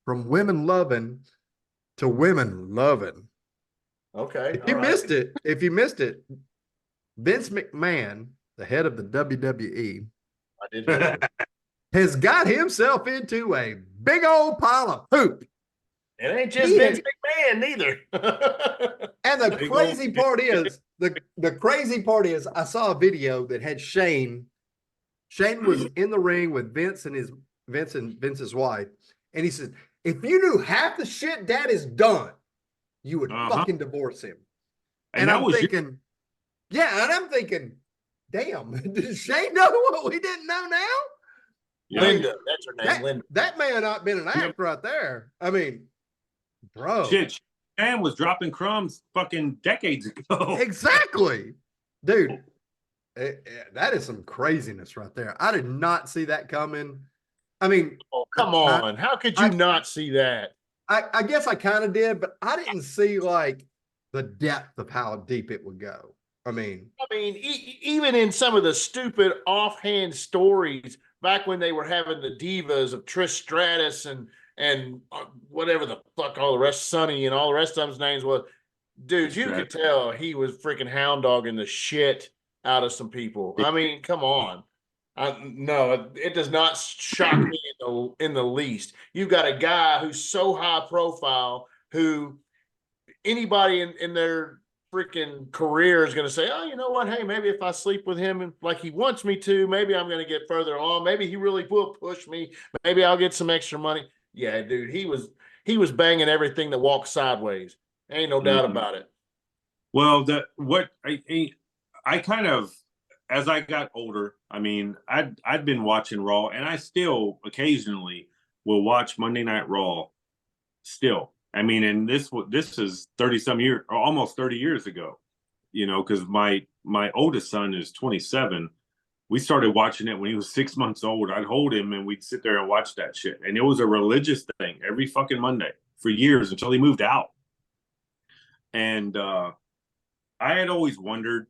women loving to women loving. Okay. If you missed it, Vince McMahon, the head of the WWE, I did has got himself into a big old pile of poop. It ain't just Vince McMahon neither. And the crazy part is I saw a video that had Shane. Shane was in the ring with Vince and Vince's wife. And he said, if you knew half the shit Dad has done, you would fucking divorce him. And I'm thinking, damn, does Shane know what we didn't know now? Linda, that's her name, Linda. That may have not been an act right there. I mean, bro. Shit, Shane was dropping crumbs fucking decades ago. Exactly. Dude. That is some craziness right there. I did not see that coming. I mean, come on. How could you not see that? I guess I kind of did, but I didn't see like the depth of how deep it would go. I mean, even in some of the stupid offhand stories back when they were having the divas of Trish Stratus and whatever the fuck all the rest, Sonny and all the rest of them's names was, dude, you could tell he was freaking hound dogging the shit out of some people. I mean, come on. No, it does not shock me in the least. You've got a guy who's so high profile who anybody in their freaking career is going to say, oh, you know what? Hey, maybe if I sleep with him like he wants me to, maybe I'm going to get further on. Maybe he really will push me. Maybe I'll get some extra money. Yeah, dude, he was banging everything that walks sideways. Ain't no doubt about it. Well, I kind of, as I got older, I mean, I'd been watching Raw, and I still occasionally will watch Monday Night Raw. Still, I mean, and this is 30-some years, or almost 30 years ago, because my oldest son is 27. We started watching it when he was 6 months old. I'd hold him, and we'd sit there and watch that shit, and it was a religious thing every fucking Monday for years until he moved out. And I had always wondered.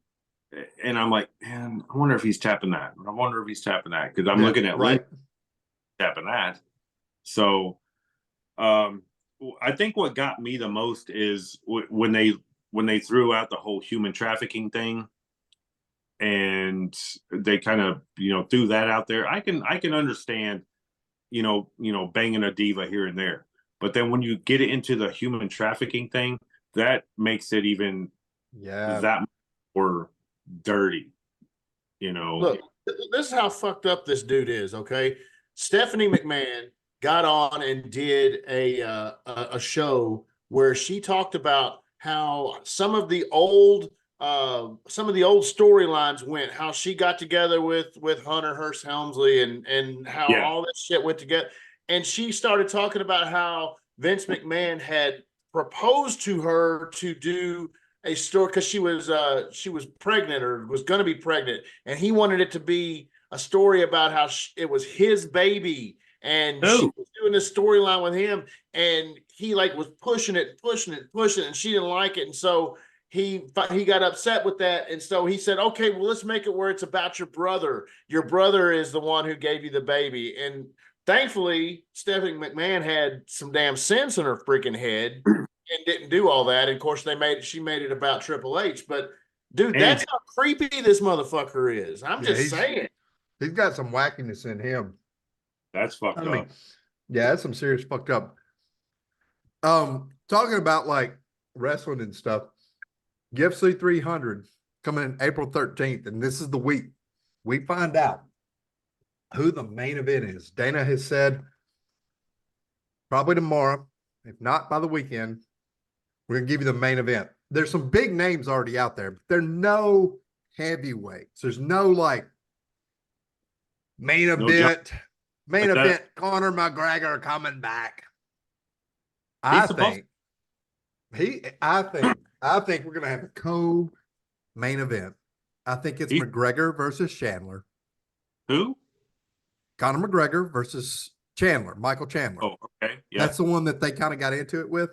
And I'm like, man, I wonder if he's tapping that. I wonder if he's tapping that because I'm looking at tapping that. So, I think what got me the most is when they threw out the whole human trafficking thing, and they kind of threw that out there. I can understand, banging a diva here and there, But then when you get it into the human trafficking thing, that makes it even that more dirty. Look, this is how fucked up this dude is. Okay, Stephanie McMahon got on and did a show where she talked about how some of the old storylines went, how she got together with Hunter Hearst Helmsley and how all that shit went together. And she started talking about how Vince McMahon had proposed to her to do a story because she was pregnant or was going to be pregnant, and he wanted it to be a story about how it was his baby, and she was doing this storyline with him, and he was pushing it, and she didn't like it, and so he got upset with that, and so he said, okay, well, let's make it where it's about your brother. Your brother is the one who gave you the baby. And thankfully, Stephanie McMahon had some damn sense in her freaking head and didn't do all that. And of course, she made it about Triple H. But dude, that's how creepy this motherfucker is. I'm just saying. He's got some wackiness in him. That's fucked up. Yeah, that's some serious fucked up. Talking about wrestling and stuff, UFC 300 coming in April 13th, and this is the week we find out who the main event is. Dana has said probably tomorrow, if not by the weekend, we're going to give you the main event. There's some big names already out there, but there are no heavyweights. There's no main event, Conor McGregor coming back. I think we're going to have a co-main event. I think it's McGregor versus Chandler. Who? Conor McGregor versus Michael Chandler. Oh, okay. Yeah. That's the one that they kind of got into it with.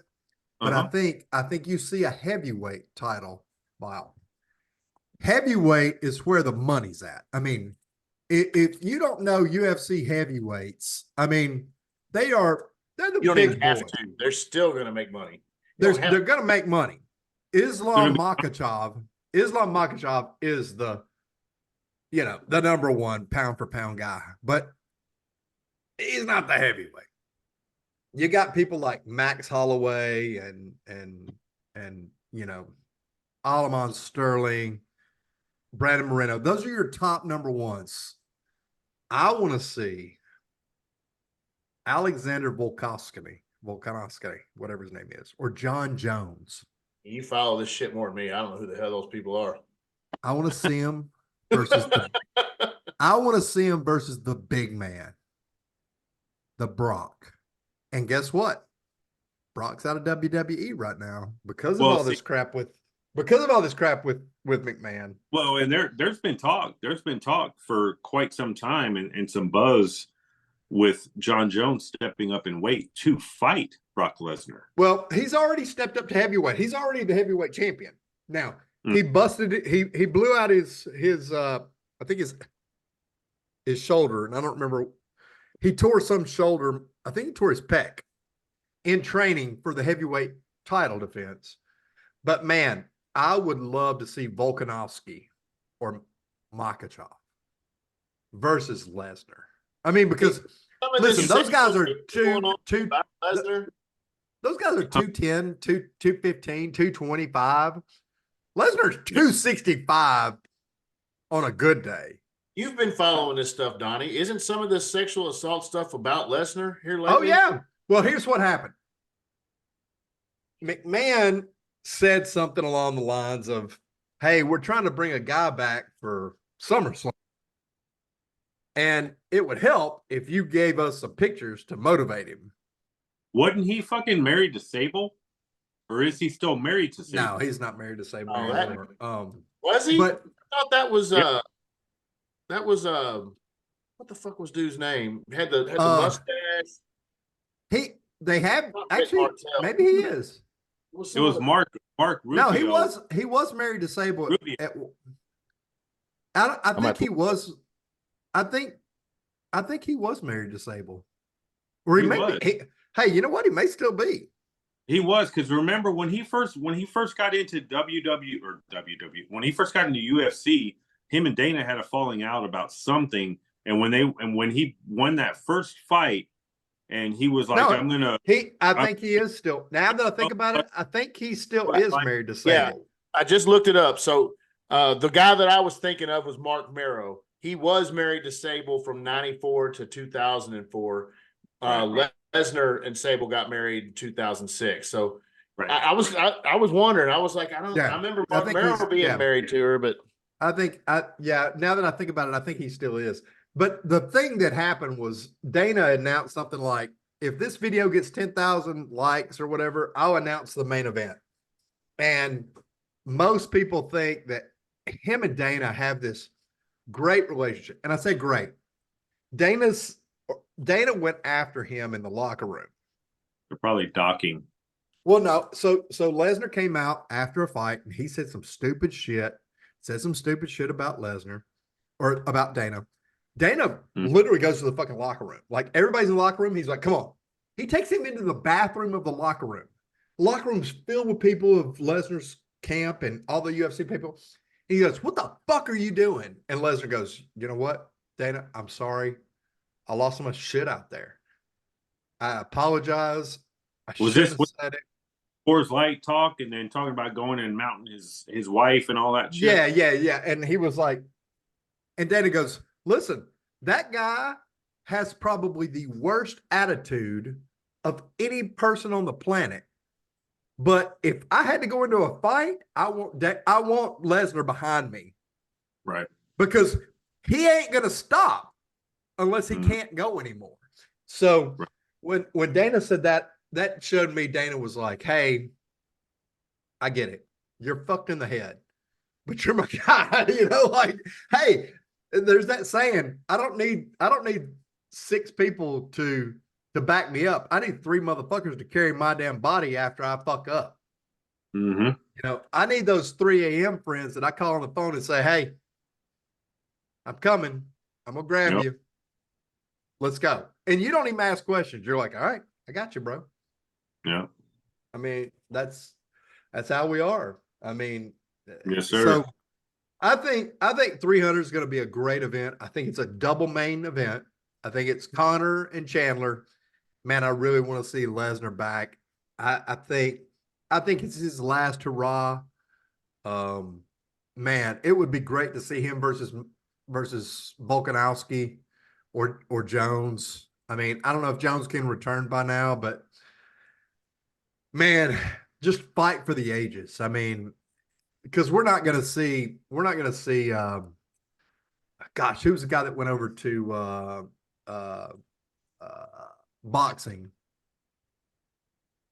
But I think you see a heavyweight title. Wow. Heavyweight is where the money's at. I mean, if you don't know UFC heavyweights, I mean, they're the big boys. They're still going to make money. They're going to make money. Islam Makhachev is the number one pound for pound guy, but he's not the heavyweight. You got people like Max Holloway and Aljamain Sterling, Brandon Moreno. Those are your top number ones. I want to see Alexander Volkanovski, whatever his name is, or John Jones. You follow this shit more than me. I don't know who the hell those people are. I want to see him versus the big man, the Brock. And guess what? Brock's out of WWE right now because of all this crap with McMahon. Well, and there's been talk for quite some time and some buzz with John Jones stepping up in weight to fight Brock Lesnar. Well, he's already stepped up to heavyweight. He's already the heavyweight champion. Now, he busted it. He blew out his I think his shoulder, and I don't remember. He tore some shoulder. I think he tore his pec in training for the heavyweight title defense. But man, I would love to see Volkanovski or Makhachev versus Lesnar. I mean, because listen, those guys are those guys are 210, 215, 225. Lesnar's 265 on a good day. You've been following this stuff, Donnie. Isn't some of this sexual assault stuff about Lesnar here lately? Oh, yeah. Well, here's what happened. McMahon said something along the lines of, hey, we're trying to bring a guy back for SummerSlam. And it would help if you gave us some pictures to motivate him. Wasn't he fucking married to Sable? Or is he still married to Sable? No, he's not married to Sable anymore. Was he? But I thought that was what the fuck was dude's name? Had the mustache. Maybe he is. It was Mark Rubio. No, he was married to Sable. I think he was married to Sable. Or he may be. Hey, you know what? He may still be. He was, because remember when he first got into when he first got into UFC, him and Dana had a falling out about something, and when he won that first fight, and he was like, No, I think he is still. Now that I think about it, I think he still is married to Sable. Yeah, I just looked it up. So the guy that I was thinking of was Mark Merrow. He was married to Sable from 94 to 2004. Lesnar and Sable got married in 2006. So I was wondering. I was like, I remember Mark Merrow being married to her, but now that I think about it, I think he still is. But the thing that happened was Dana announced something like, if this video gets 10,000 likes or whatever, I'll announce the main event. And most people think that him and Dana have this great relationship. And I say great. Dana went after him in the locker room. They're probably docking. Well, no. So Lesnar came out after a fight and he said some stupid shit, about Lesnar or about Dana. Dana literally goes to the fucking locker room. Like everybody's in the locker room. He's like, come on. He takes him into the bathroom of the locker room. The locker room's filled with people of Lesnar's camp and all the UFC people. He goes, what the fuck are you doing? And Lesnar goes, you know what, Dana, I'm sorry. I lost so much shit out there. I apologize. Was this Coors Light talk and then talking about going and mounting his wife and all that shit? Yeah. And he was like, and Dana goes, listen, that guy has probably the worst attitude of any person on the planet. But if I had to go into a fight, I want Lesnar behind me. Right. Because he ain't going to stop unless he can't go anymore. So when Dana said that, that showed me Dana was like, hey, I get it. You're fucked in the head, but you're my guy. Like, hey, there's that saying, I don't need 6 people to back me up. I need 3 motherfuckers to carry my damn body after I fuck up. I need those 3 a.m. friends that I call on the phone and say, hey, I'm coming. I'm going to grab you. Let's go. And you don't even ask questions. You're like, all right, I got you, bro. Yeah. I mean, that's how we are. I mean, yes, sir. So I think 300 is going to be a great event. I think it's a double main event. I think it's Connor and Chandler. Man, I really want to see Lesnar back. I think it's his last hurrah. Man, it would be great to see him versus Volkanovski or Jones. I mean, I don't know if Jones can return by now, but man, just fight for the ages. I mean, because we're not going to see gosh, who's the guy that went over to boxing?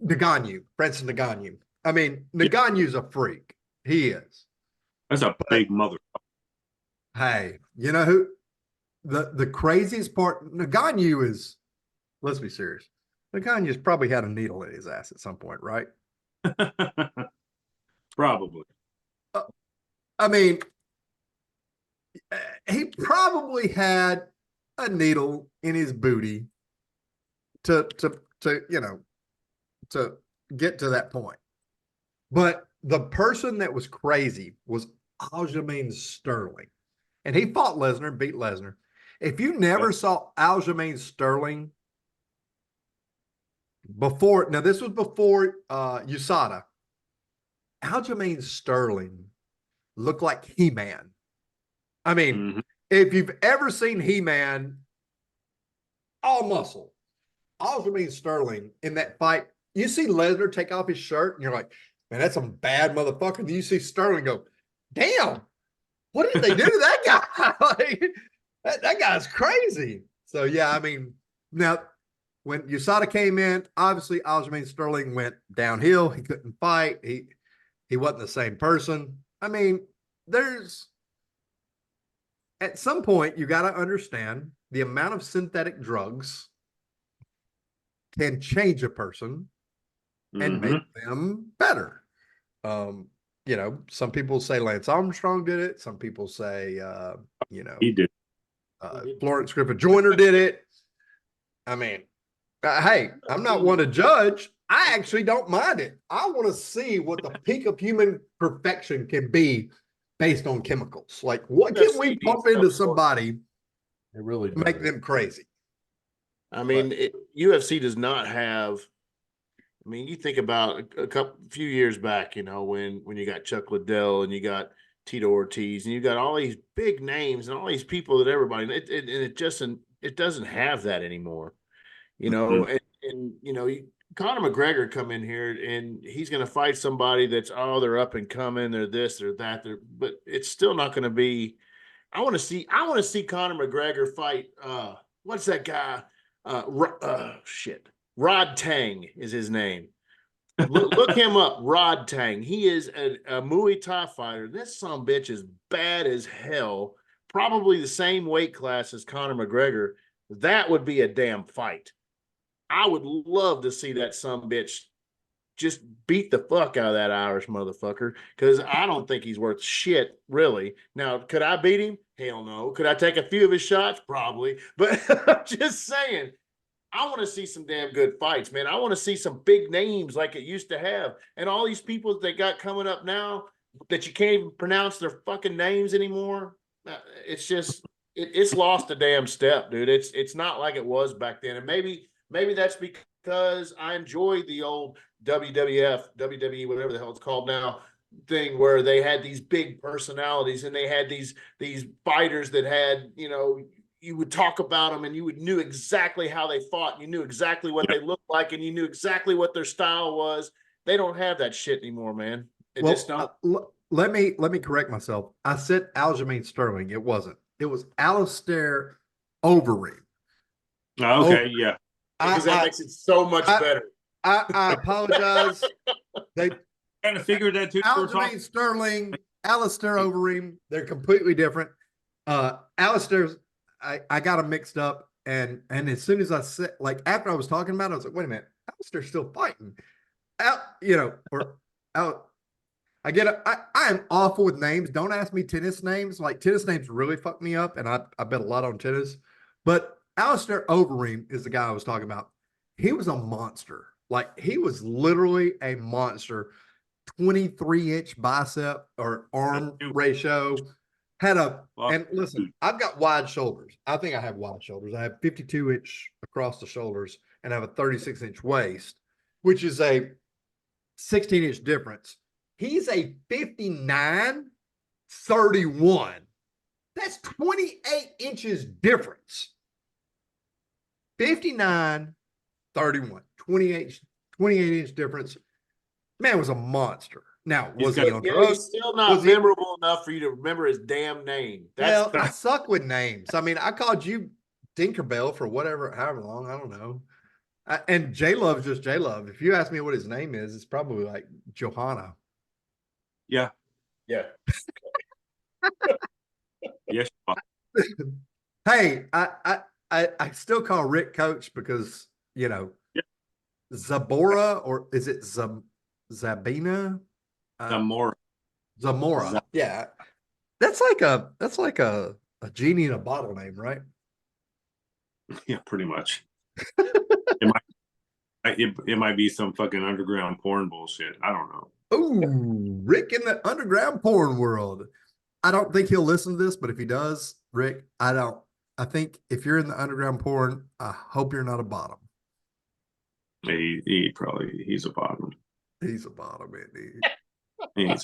Francis Ngannou. I mean, Ngannou's a freak. He is. That's a big mother. Hey, you know who? The craziest part, Ngannou is, let's be serious. Ngannou's probably had a needle in his ass at some point, right? Probably. I mean, he probably had a needle in his booty to get to that point. But the person that was crazy was Aljamain Sterling. And he fought Lesnar and beat Lesnar. If you never saw Aljamain Sterling before, now this was before USADA, Aljamain Sterling looked like He-Man. I mean, if you've ever seen He-Man, all muscle, Aljamain Sterling in that fight, you see Lesnar take off his shirt and you're like, man, that's some bad motherfucker. And then you see Sterling go, damn, what did they do to that guy? Like, that guy's crazy. So, yeah, I mean, now when USADA came in, obviously Aljamain Sterling went downhill. He couldn't fight. He wasn't the same person. I mean, at some point, you got to understand the amount of synthetic drugs can change a person and make them better. Some people say Lance Armstrong did it. Some people say, he did. Florence Griffith Joyner did it. I mean, hey, I'm not one to judge. I actually don't mind it. I want to see what the peak of human perfection can be based on chemicals. Like, what can we pump into somebody to really make them crazy? I mean, UFC does not have. I mean, you think about a few years back, when you got Chuck Liddell and you got Tito Ortiz and you got all these big names and all these people that everybody, and it doesn't have that anymore, Mm-hmm. and Conor McGregor come in here and he's going to fight somebody that's, they're up and coming, they're this, they're that, but it's still not going to be. I want to see Conor McGregor fight. What's that guy? Shit. Rod Tang is his name. Look him up, Rod Tang. He is a Muay Thai fighter. This son of a bitch is bad as hell. Probably the same weight class as Conor McGregor. That would be a damn fight. I would love to see that son of a bitch just beat the fuck out of that Irish motherfucker, because I don't think he's worth shit, really. Now, could I beat him? Hell no. Could I take a few of his shots? Probably. But I'm just saying, I want to see some damn good fights, man. I want to see some big names like it used to have. And all these people that they got coming up now that you can't even pronounce their fucking names anymore. It's just, it's lost a damn step, dude. It's not like it was back then. And maybe that's because I enjoyed the old WWF, WWE, whatever the hell it's called now, thing where they had these big personalities and they had these fighters that had, you would talk about them and you knew exactly how they fought. And you knew exactly what they looked like and you knew exactly what their style was. They don't have that shit anymore, man. Let me correct myself. I said Aljamain Sterling. It wasn't. It was Alistair Overeem. Okay, yeah. Because that makes it so much better. I apologize. They kind of figured that too. Aljamain Sterling, Alistair Overeem, they're completely different. Alistair's, I got them mixed up, and as soon as I said, like, after I was talking about it, I was like, wait a minute, Alistair's still fighting. I get it. I am awful with names. Don't ask me tennis names. Like, tennis names really fuck me up, and I bet a lot on tennis. But Alistair Overeem is the guy I was talking about. He was a monster. Like, he was literally a monster. 23-inch bicep or arm ratio. And listen, I've got wide shoulders. I think I have wide shoulders. I have 52-inch across the shoulders and I have a 36-inch waist, which is a 16-inch difference. He's a 59-31. That's 28 inches difference. 59-31, 28-inch difference. Man was a monster. Now, was he on drugs? He's still not memorable enough for you to remember his damn name. I suck with names. I mean, I called you Tinkerbell for however long. I don't know. And J-Love's just J-Love. If you ask me what his name is, it's probably like Johanna. Yeah. Yeah. Yes. Hey, I still call Rick coach because, Zabora, or is it Zabina? Zamora. Yeah. That's like a genie in a bottle name, right? Yeah, pretty much. It might be some fucking underground porn bullshit. I don't know. Ooh, Rick in the underground porn world. I don't think he'll listen to this, but if he does, Rick, I think if you're in the underground porn, I hope you're not a bottom. He's a bottom. He's a bottom, indeed.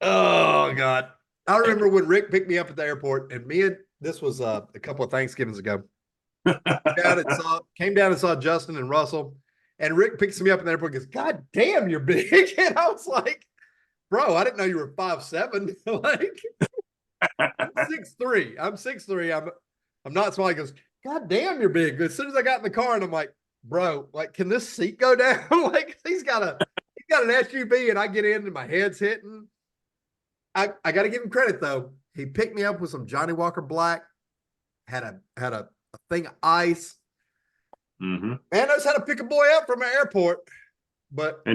Oh God. I remember when Rick picked me up at the airport, and this was a couple of Thanksgivings ago. Came down and saw Justin and Russell, and Rick picks me up in the airport and goes, God damn, you're big. And I was like, bro, I didn't know you were 5'7". Like, I'm 6'3". I'm 6'3". I'm not small. He goes, God damn, you're big. As soon as I got in the car, and I'm like, bro, like, can this seat go down? Like, he's got an SUV, and I get in and my head's hitting. I got to give him credit though. He picked me up with some Johnny Walker Black, had a thing of ice. Mm-hmm. Man, I just had to pick a boy up from an airport, but I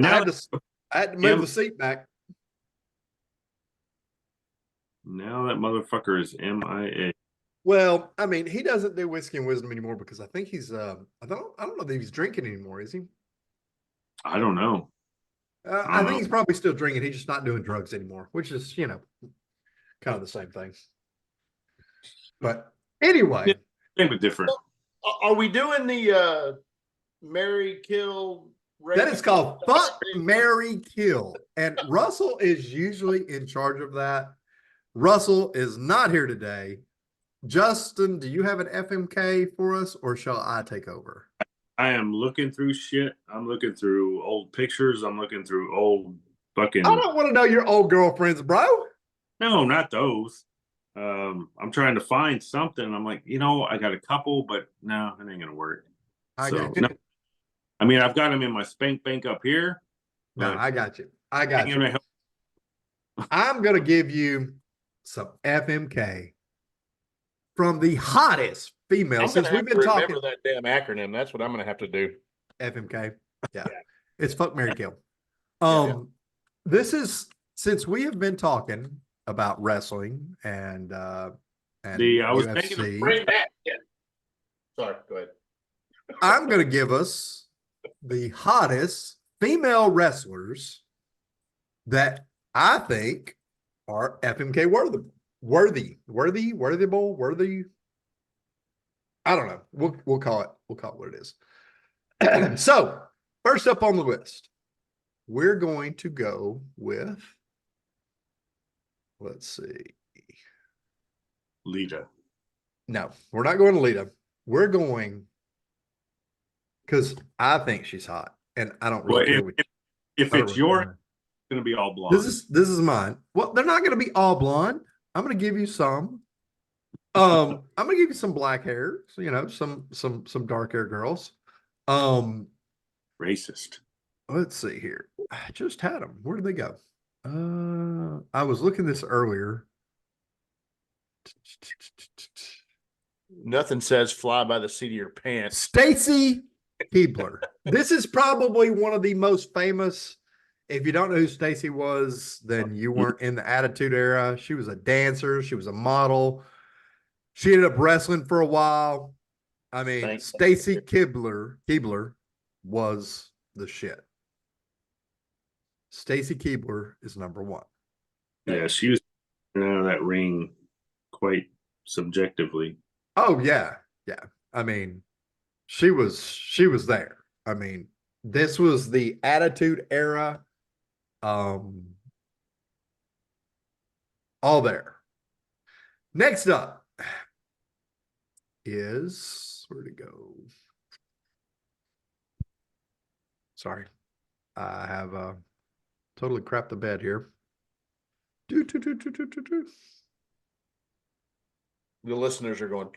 had to move the seat back. Now that motherfucker is MIA. Well, I mean, he doesn't do Whiskey and Wisdom anymore because I think he's I don't know that he's drinking anymore, is he? I don't know. I think he's probably still drinking. He's just not doing drugs anymore, which is, kind of the same thing. But anyway. Same but different. Are we doing the Mary Kill? That is called Fuck, Marry, Kill. And Russell is usually in charge of that. Russell is not here today. Justin, do you have an FMK for us, or shall I take over? I am looking through shit. I'm looking through old pictures. I'm looking through old fucking. I don't want to know your old girlfriends, bro. No, not those. I'm trying to find something. I'm like, I got a couple, but no, it ain't gonna work. No. I mean, I've got them in my spank bank up here. No, I got you. I'm gonna give you some FMK from the hottest female since we've been talking. Remember that damn acronym. That's what I'm gonna have to do. FMK. Yeah. It's Fuck, Marry, Kill. This is since we have been talking about wrestling and I was UFC. thinking Bring that. Yeah. Sorry, go ahead. I'm going to give us the hottest female wrestlers that I think are FMK worthy. I don't know. We'll call it what it is. So first up on the list, we're going to go with, let's see. Lita. No, we're not going to Lita. We're going because I think she's hot, and I don't really care if it's yours, it's going to be all blonde. This is mine. Well, they're not going to be all blonde. I'm going to give you some. I'm going to give you some black hair. So, some dark hair girls. Racist. Let's see here. I just had them. Where did they go? I was looking this earlier. Nothing says fly by the seat of your pants. Stacy Keibler. This is probably one of the most famous. If you don't know who Stacy was, then you weren't in the Attitude Era. She was a dancer. She was a model. She ended up wrestling for a while. I mean, Stacy Keibler was the shit. Stacy Keibler is number one. Yeah, she was out of that ring quite subjectively. Oh yeah. Yeah. I mean, she was there. I mean, this was the Attitude Era. All there. Next up is where'd it go? Sorry. I have totally crapped the bed here. The listeners are going.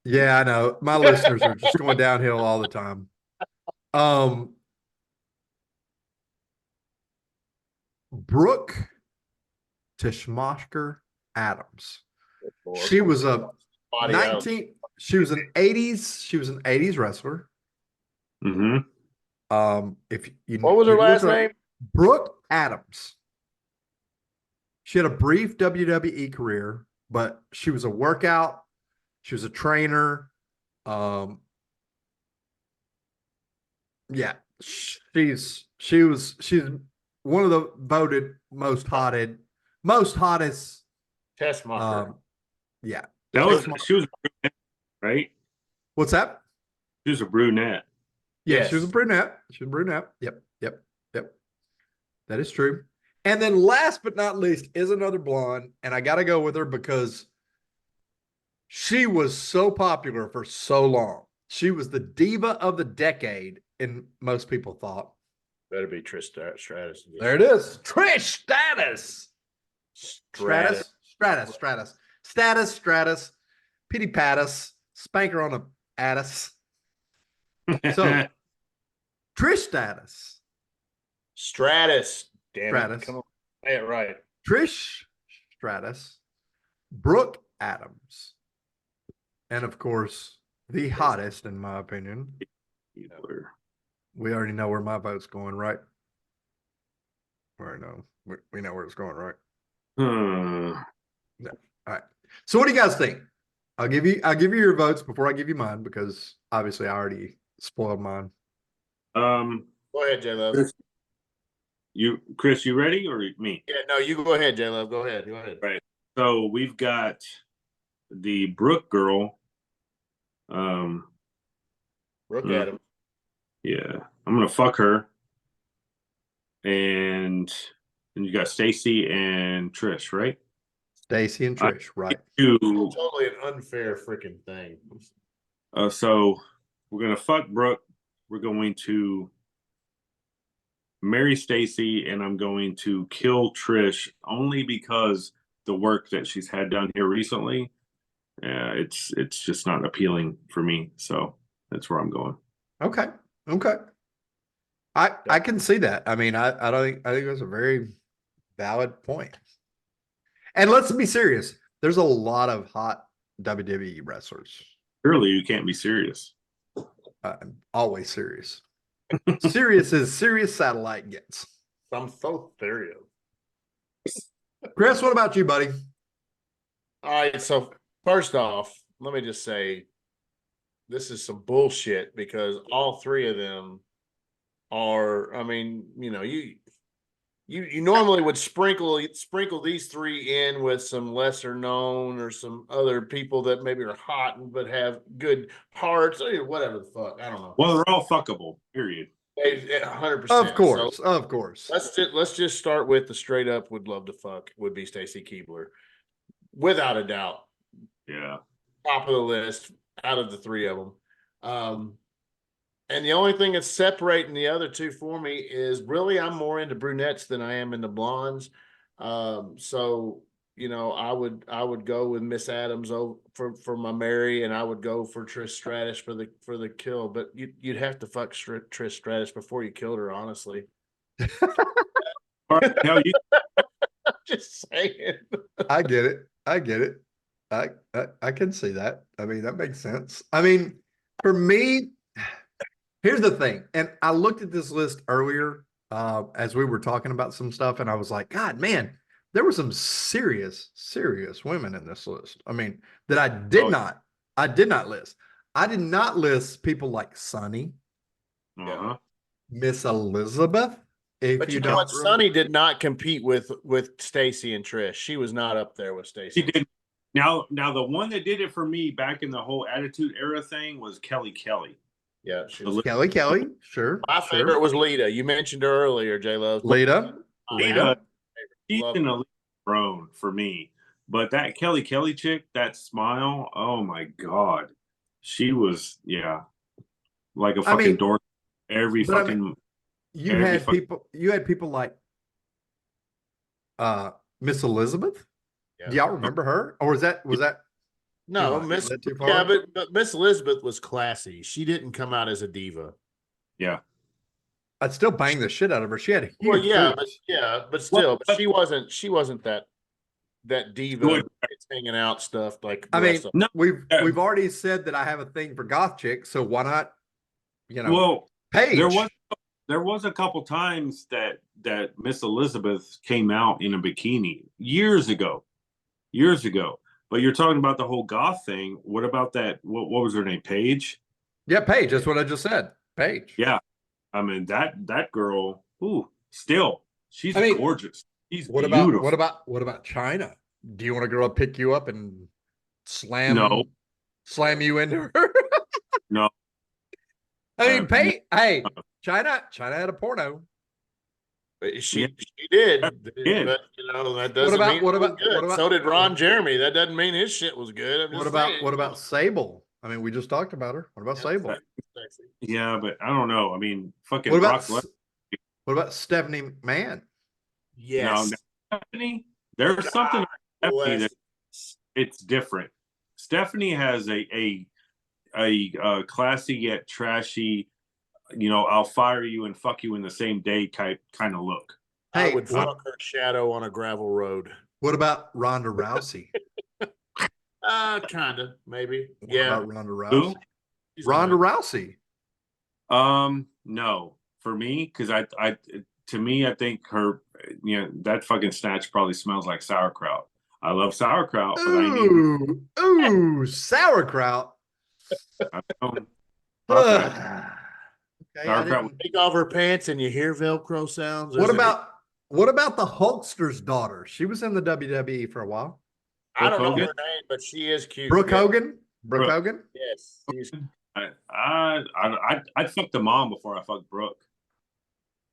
Yeah, I know. My listeners are just going downhill all the time. Brooke Tishmoshker Adams. She was a 19. She was an 80s. She was an 80s wrestler. Mm-hmm. If you what was her last name? Brooke Adams. She had a brief WWE career, but she was a workout. She was a trainer. Yeah, she's one of the voted most hottest. Test marker. Yeah, she was a brunette, right? What's that? She was a brunette. Yeah, yes. She was a brunette. Yep. That is true. And then last but not least is another blonde, and I got to go with her because she was so popular for so long. She was the diva of the decade, and most people thought. Better be Trish Stratus. There it is. Trish Stratus. Stratus. Pity Pattis. Spanker on a Addis. So, Trish Stratus. Damn Stratus. It. Come on. Say it right. Trish Stratus. Brooke Adams. And of course, the hottest, in my opinion. We already know where my vote's going, right? We know where it's going, right? No. All right. So what do you guys think? I'll give you your votes before I give you mine because obviously I already spoiled mine. Go ahead, J Love. Chris, you ready or me? Yeah, no, you go ahead, J Love. Go ahead. Right. So we've got the Brooke girl. Brooke Adams. Yeah, I'm gonna fuck her. And then you got Stacy and Trish, right? Stacy and Trish, right? Totally an unfair freaking thing. So we're gonna fuck Brooke. We're going to marry Stacy, and I'm going to kill Trish only because the work that she's had done here recently. It's just not appealing for me. So that's where I'm going. Okay. Okay. I can see that. I mean, I don't think I think that's a very valid point. And let's be serious. There's a lot of hot WWE wrestlers. Surely you can't be serious. I'm always serious. Serious as serious satellite gets. I'm so serious. Chris, what about you, buddy? All right, so first off, let me just say this is some bullshit because all three of them are, I mean, you normally would sprinkle these three in with some lesser known or some other people that maybe are hot but have good hearts or whatever the fuck. I don't know. Well, they're all fuckable, period. 100%. Of course, So of course. let's just start with the straight up would love to fuck would be Stacy Keibler. Without a doubt. Yeah. Top of the list out of the three of them. And the only thing that's separating the other two for me is really I'm more into brunettes than I am into blondes. So I would go with Miss Adams for my Mary, and I would go for Trish Stratus for the kill. But you'd have to fuck Trish Stratus before you killed her, honestly. All right, hell, you Just saying. I get it. I get it. I can see that. I mean, that makes sense. I mean, for me, here's the thing. And I looked at this list earlier as we were talking about some stuff, and I was like, God, man, there were some serious, serious women in this list. I mean, that I did not list. I did not list people like Sunny, Miss Elizabeth. But you know what? Sunny did not compete with Stacy and Trish. She was not up there with Stacy. She did. Now the one that did it for me back in the whole Attitude Era thing was Kelly. Yeah, she was Kelly. Sure. My favorite was Lita. You mentioned her earlier, J Love. Lita. She's an elite throne for me. But that Kelly chick, that smile, oh my God. She was, like a fucking dork. Every fucking you had people like Miss Elizabeth. Yeah. Do y'all remember her? Or was that no, Miss but Miss Elizabeth was classy. She didn't come out as a diva. Yeah. I'd still bang the shit out of her. She had but still, but she wasn't that diva hanging out stuff like I mean, no, we've already said that I have a thing for goth chicks, so why not Paige? There was a couple times that Miss Elizabeth came out in a bikini years ago. But you're talking about the whole goth thing. What about that? What was her name? Paige? Yeah, Paige. That's what I just said. Paige. Yeah. I mean, that girl, still, she's gorgeous. She's beautiful. What about China? Do you want a girl to pick you up and slam you into her? No. I mean, Paige, hey, China had a porno. She did. But that doesn't mean what about so did Ron Jeremy. That doesn't mean his shit was good. What about Sable? I mean, we just talked about her. What about Sable? Yeah, but I don't know. I mean, fucking what about Stephanie McMahon? Yes. No, Stephanie, there's something about Stephanie that it's different. Stephanie has a classy yet trashy, I'll fire you and fuck you in the same day kind of look. I would fuck her shadow on a gravel road. What about Ronda Rousey? Kind of, maybe. What about Ronda Rousey? Ronda Rousey. No, for me, because I think her, that fucking snatch probably smells like sauerkraut. I love sauerkraut, but sauerkraut. I don't. Okay, take off her pants and you hear Velcro sounds. What about the Hulkster's daughter? She was in the WWE for a while. I don't know her name, but she is cute. Brooke Hogan. Brooke Hogan. Yes. I'd fuck the mom before I fuck Brooke.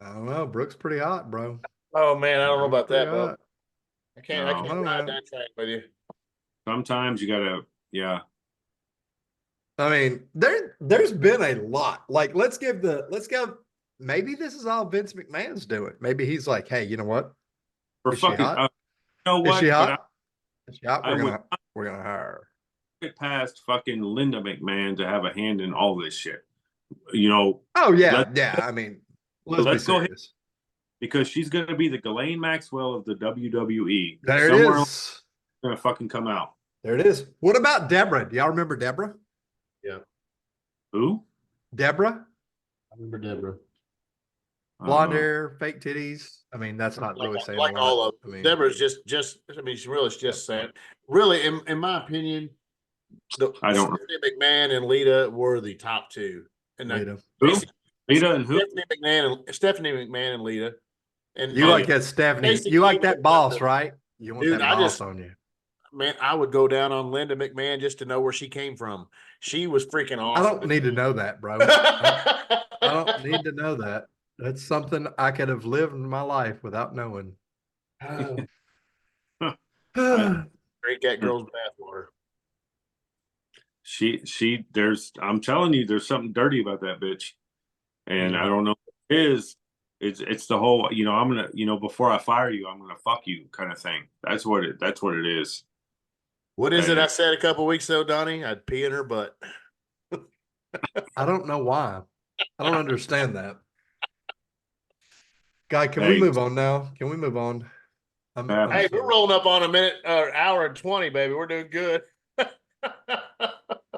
I don't know. Brooke's pretty hot, bro. Oh man, I don't know about Pretty that, bro. hot. I can't No. ride that train with you. Sometimes you gotta, yeah. I mean, there's been a lot. Like, let's go. Maybe this is all Vince McMahon's doing. Maybe he's like, hey, you know what? For Is she fucking, hot? you know Is she what? But hot? Is she hot? I would We're gonna hire her. get past fucking Linda McMahon to have a hand in all this shit. You know, Oh yeah, let- yeah. I mean, let's let's be go ahead. serious. Because she's gonna be the Ghislaine Maxwell of the WWE. There it Somewhere is. gonna fucking come out. There it is. What about Deborah? Do y'all remember Deborah? Yeah, Who? Deborah? I remember Deborah. Blonde hair, fake titties. I mean, that's not really saying Like a lot. all of I mean, Deborah's just. I mean, she really is just saying. Really, in my opinion, I don't. Stephanie McMahon and Lita were the top two. And Lita. Who? Lita and who? Stephanie McMahon and Lita. And You like that Stephanie? Basically, You like you that would- boss, right? You want Dude, that I boss just- on you. man, I would go down on Linda McMahon just to know where she came from. She was freaking I awesome. don't need to know that, bro. I don't need to know that. That's something I could have lived in my life without knowing. Drink I that girl's bathwater. I'm telling you, there's something dirty about that bitch. And I don't know what it is. It's the whole, I'm gonna, before I fire you, I'm gonna fuck you kind of thing. That's what it is. What is it I said a couple weeks ago, Donnie? I'd pee in her butt. don't know why. I don't understand that. Guy, can we Hey. move on now? Can we move on? Hey, we're rolling up on a minute, hour and 20, baby. We're doing good.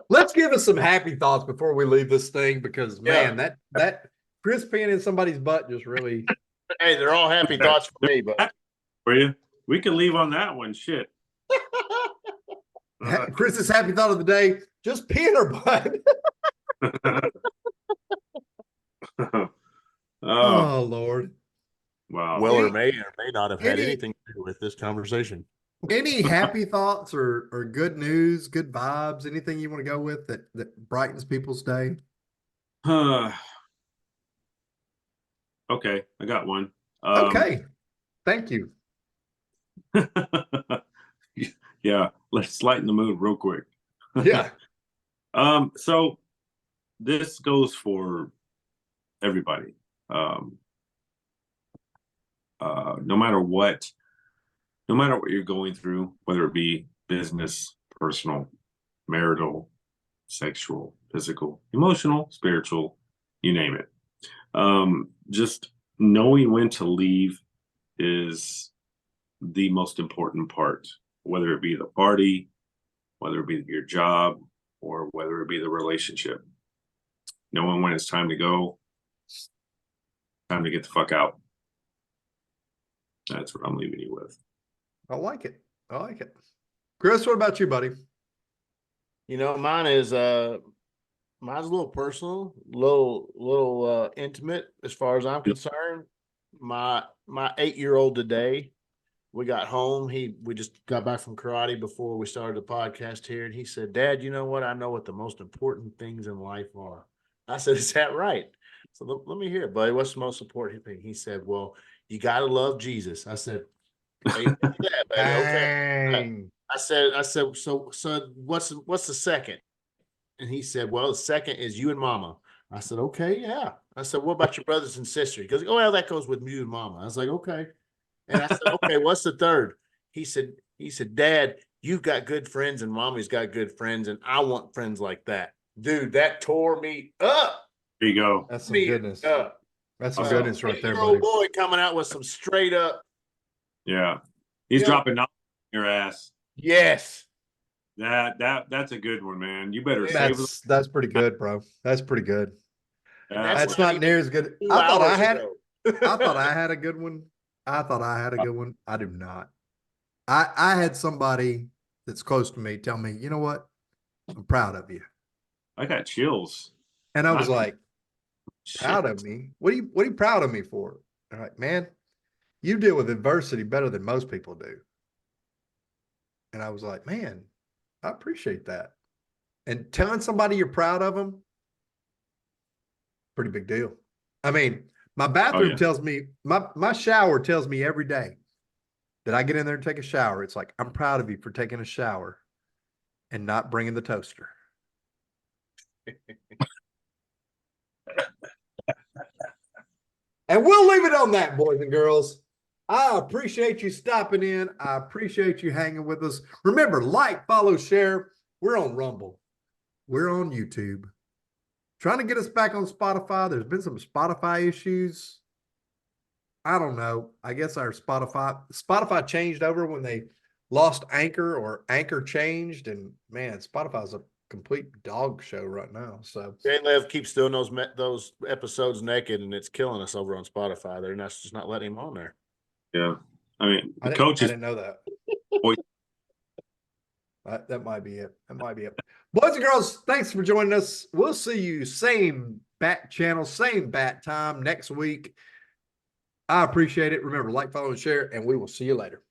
Let's give us some happy thoughts before we leave this thing, because man, that Chris peeing in somebody's butt just really. Hey, they're all happy thoughts for me, but For you, we can leave on that one. Shit. Chris's happy thought of the day: just pee in her butt. Oh Lord! Wow. Well, or may not have had any- anything to do with this conversation. Any happy thoughts or good news, good vibes, anything you want to go with that brightens people's day? Okay, I got one. Okay, thank you. Yeah, let's lighten the mood real quick. Yeah. So this goes for everybody. No matter what you're going through, whether it be business, personal, marital, sexual, physical, emotional, spiritual, you name it. Just knowing when to leave is the most important part, whether it be the party, whether it be your job, or whether it be the relationship. Knowing when it's time to go, time to get the fuck out. That's what I'm leaving you with. I like it. I like it. Chris, what about you, buddy? Mine's a little personal, little intimate as far as I'm concerned. My 8-year-old today, we got home. We just got back from karate before we started the podcast here, and he said, "Dad, you know what? I know what the most important things in life are." I said, "Is that right?" So let me hear it, buddy. What's the most important thing? He said, "Well, you got to love Jesus." I said, "Amen to that, baby. Okay." Dang. I said, so what's the second? And he said, "Well, the second is you and mama." I said, "Okay, yeah." I said, "What about your brothers and sisters?" He goes, "Oh, well, that goes with you and mama." I was like, "Okay." And I said, "Okay, what's the third?" He said, "Dad, you've got good friends and mommy's got good friends, and I want friends like that." Dude, that tore me up. There you go. That's some goodness. That's some goodness right there, buddy. Boy coming out with some straight up. Yeah. He's dropping knowledge in your ass. Yes. That's a good one, man. You better save it. That's pretty good, bro. That's pretty good. That's what not near as good. 2 I thought I hours had ago. I thought I had a good one. I do not. I had somebody that's close to me tell me, "You know what? I'm proud of you." I got chills. And I was like, "Proud Shit. of me? What are you proud of me for?" They're like, "Man, you deal with adversity better than most people do." And I was like, "Man, I appreciate that." And telling somebody you're proud of them, pretty big deal. I mean, my bathroom tells me, my shower tells me every day that I get in there and take a shower. It's like, I'm proud of you for taking a shower and not bringing the toaster. And we'll leave it on that, boys and girls. I appreciate you stopping in. I appreciate you hanging with us. Remember, like, follow, share. We're on Rumble. We're on YouTube. Trying to get us back on Spotify. There's been some Spotify issues. I don't know. I guess our Spotify changed over when they lost Anchor, or Anchor changed. And man, Spotify's a complete dog show right now. So J-Lev keeps doing those episodes naked, and it's killing us over on Spotify. They're not just not letting him on there. Yeah. I mean, I didn't know that. That might be it. That might be it. Boys and girls, thanks for joining us. We'll see you same bat channel, same bat time next week. I appreciate it. Remember, like, follow, and share, and we will see you later.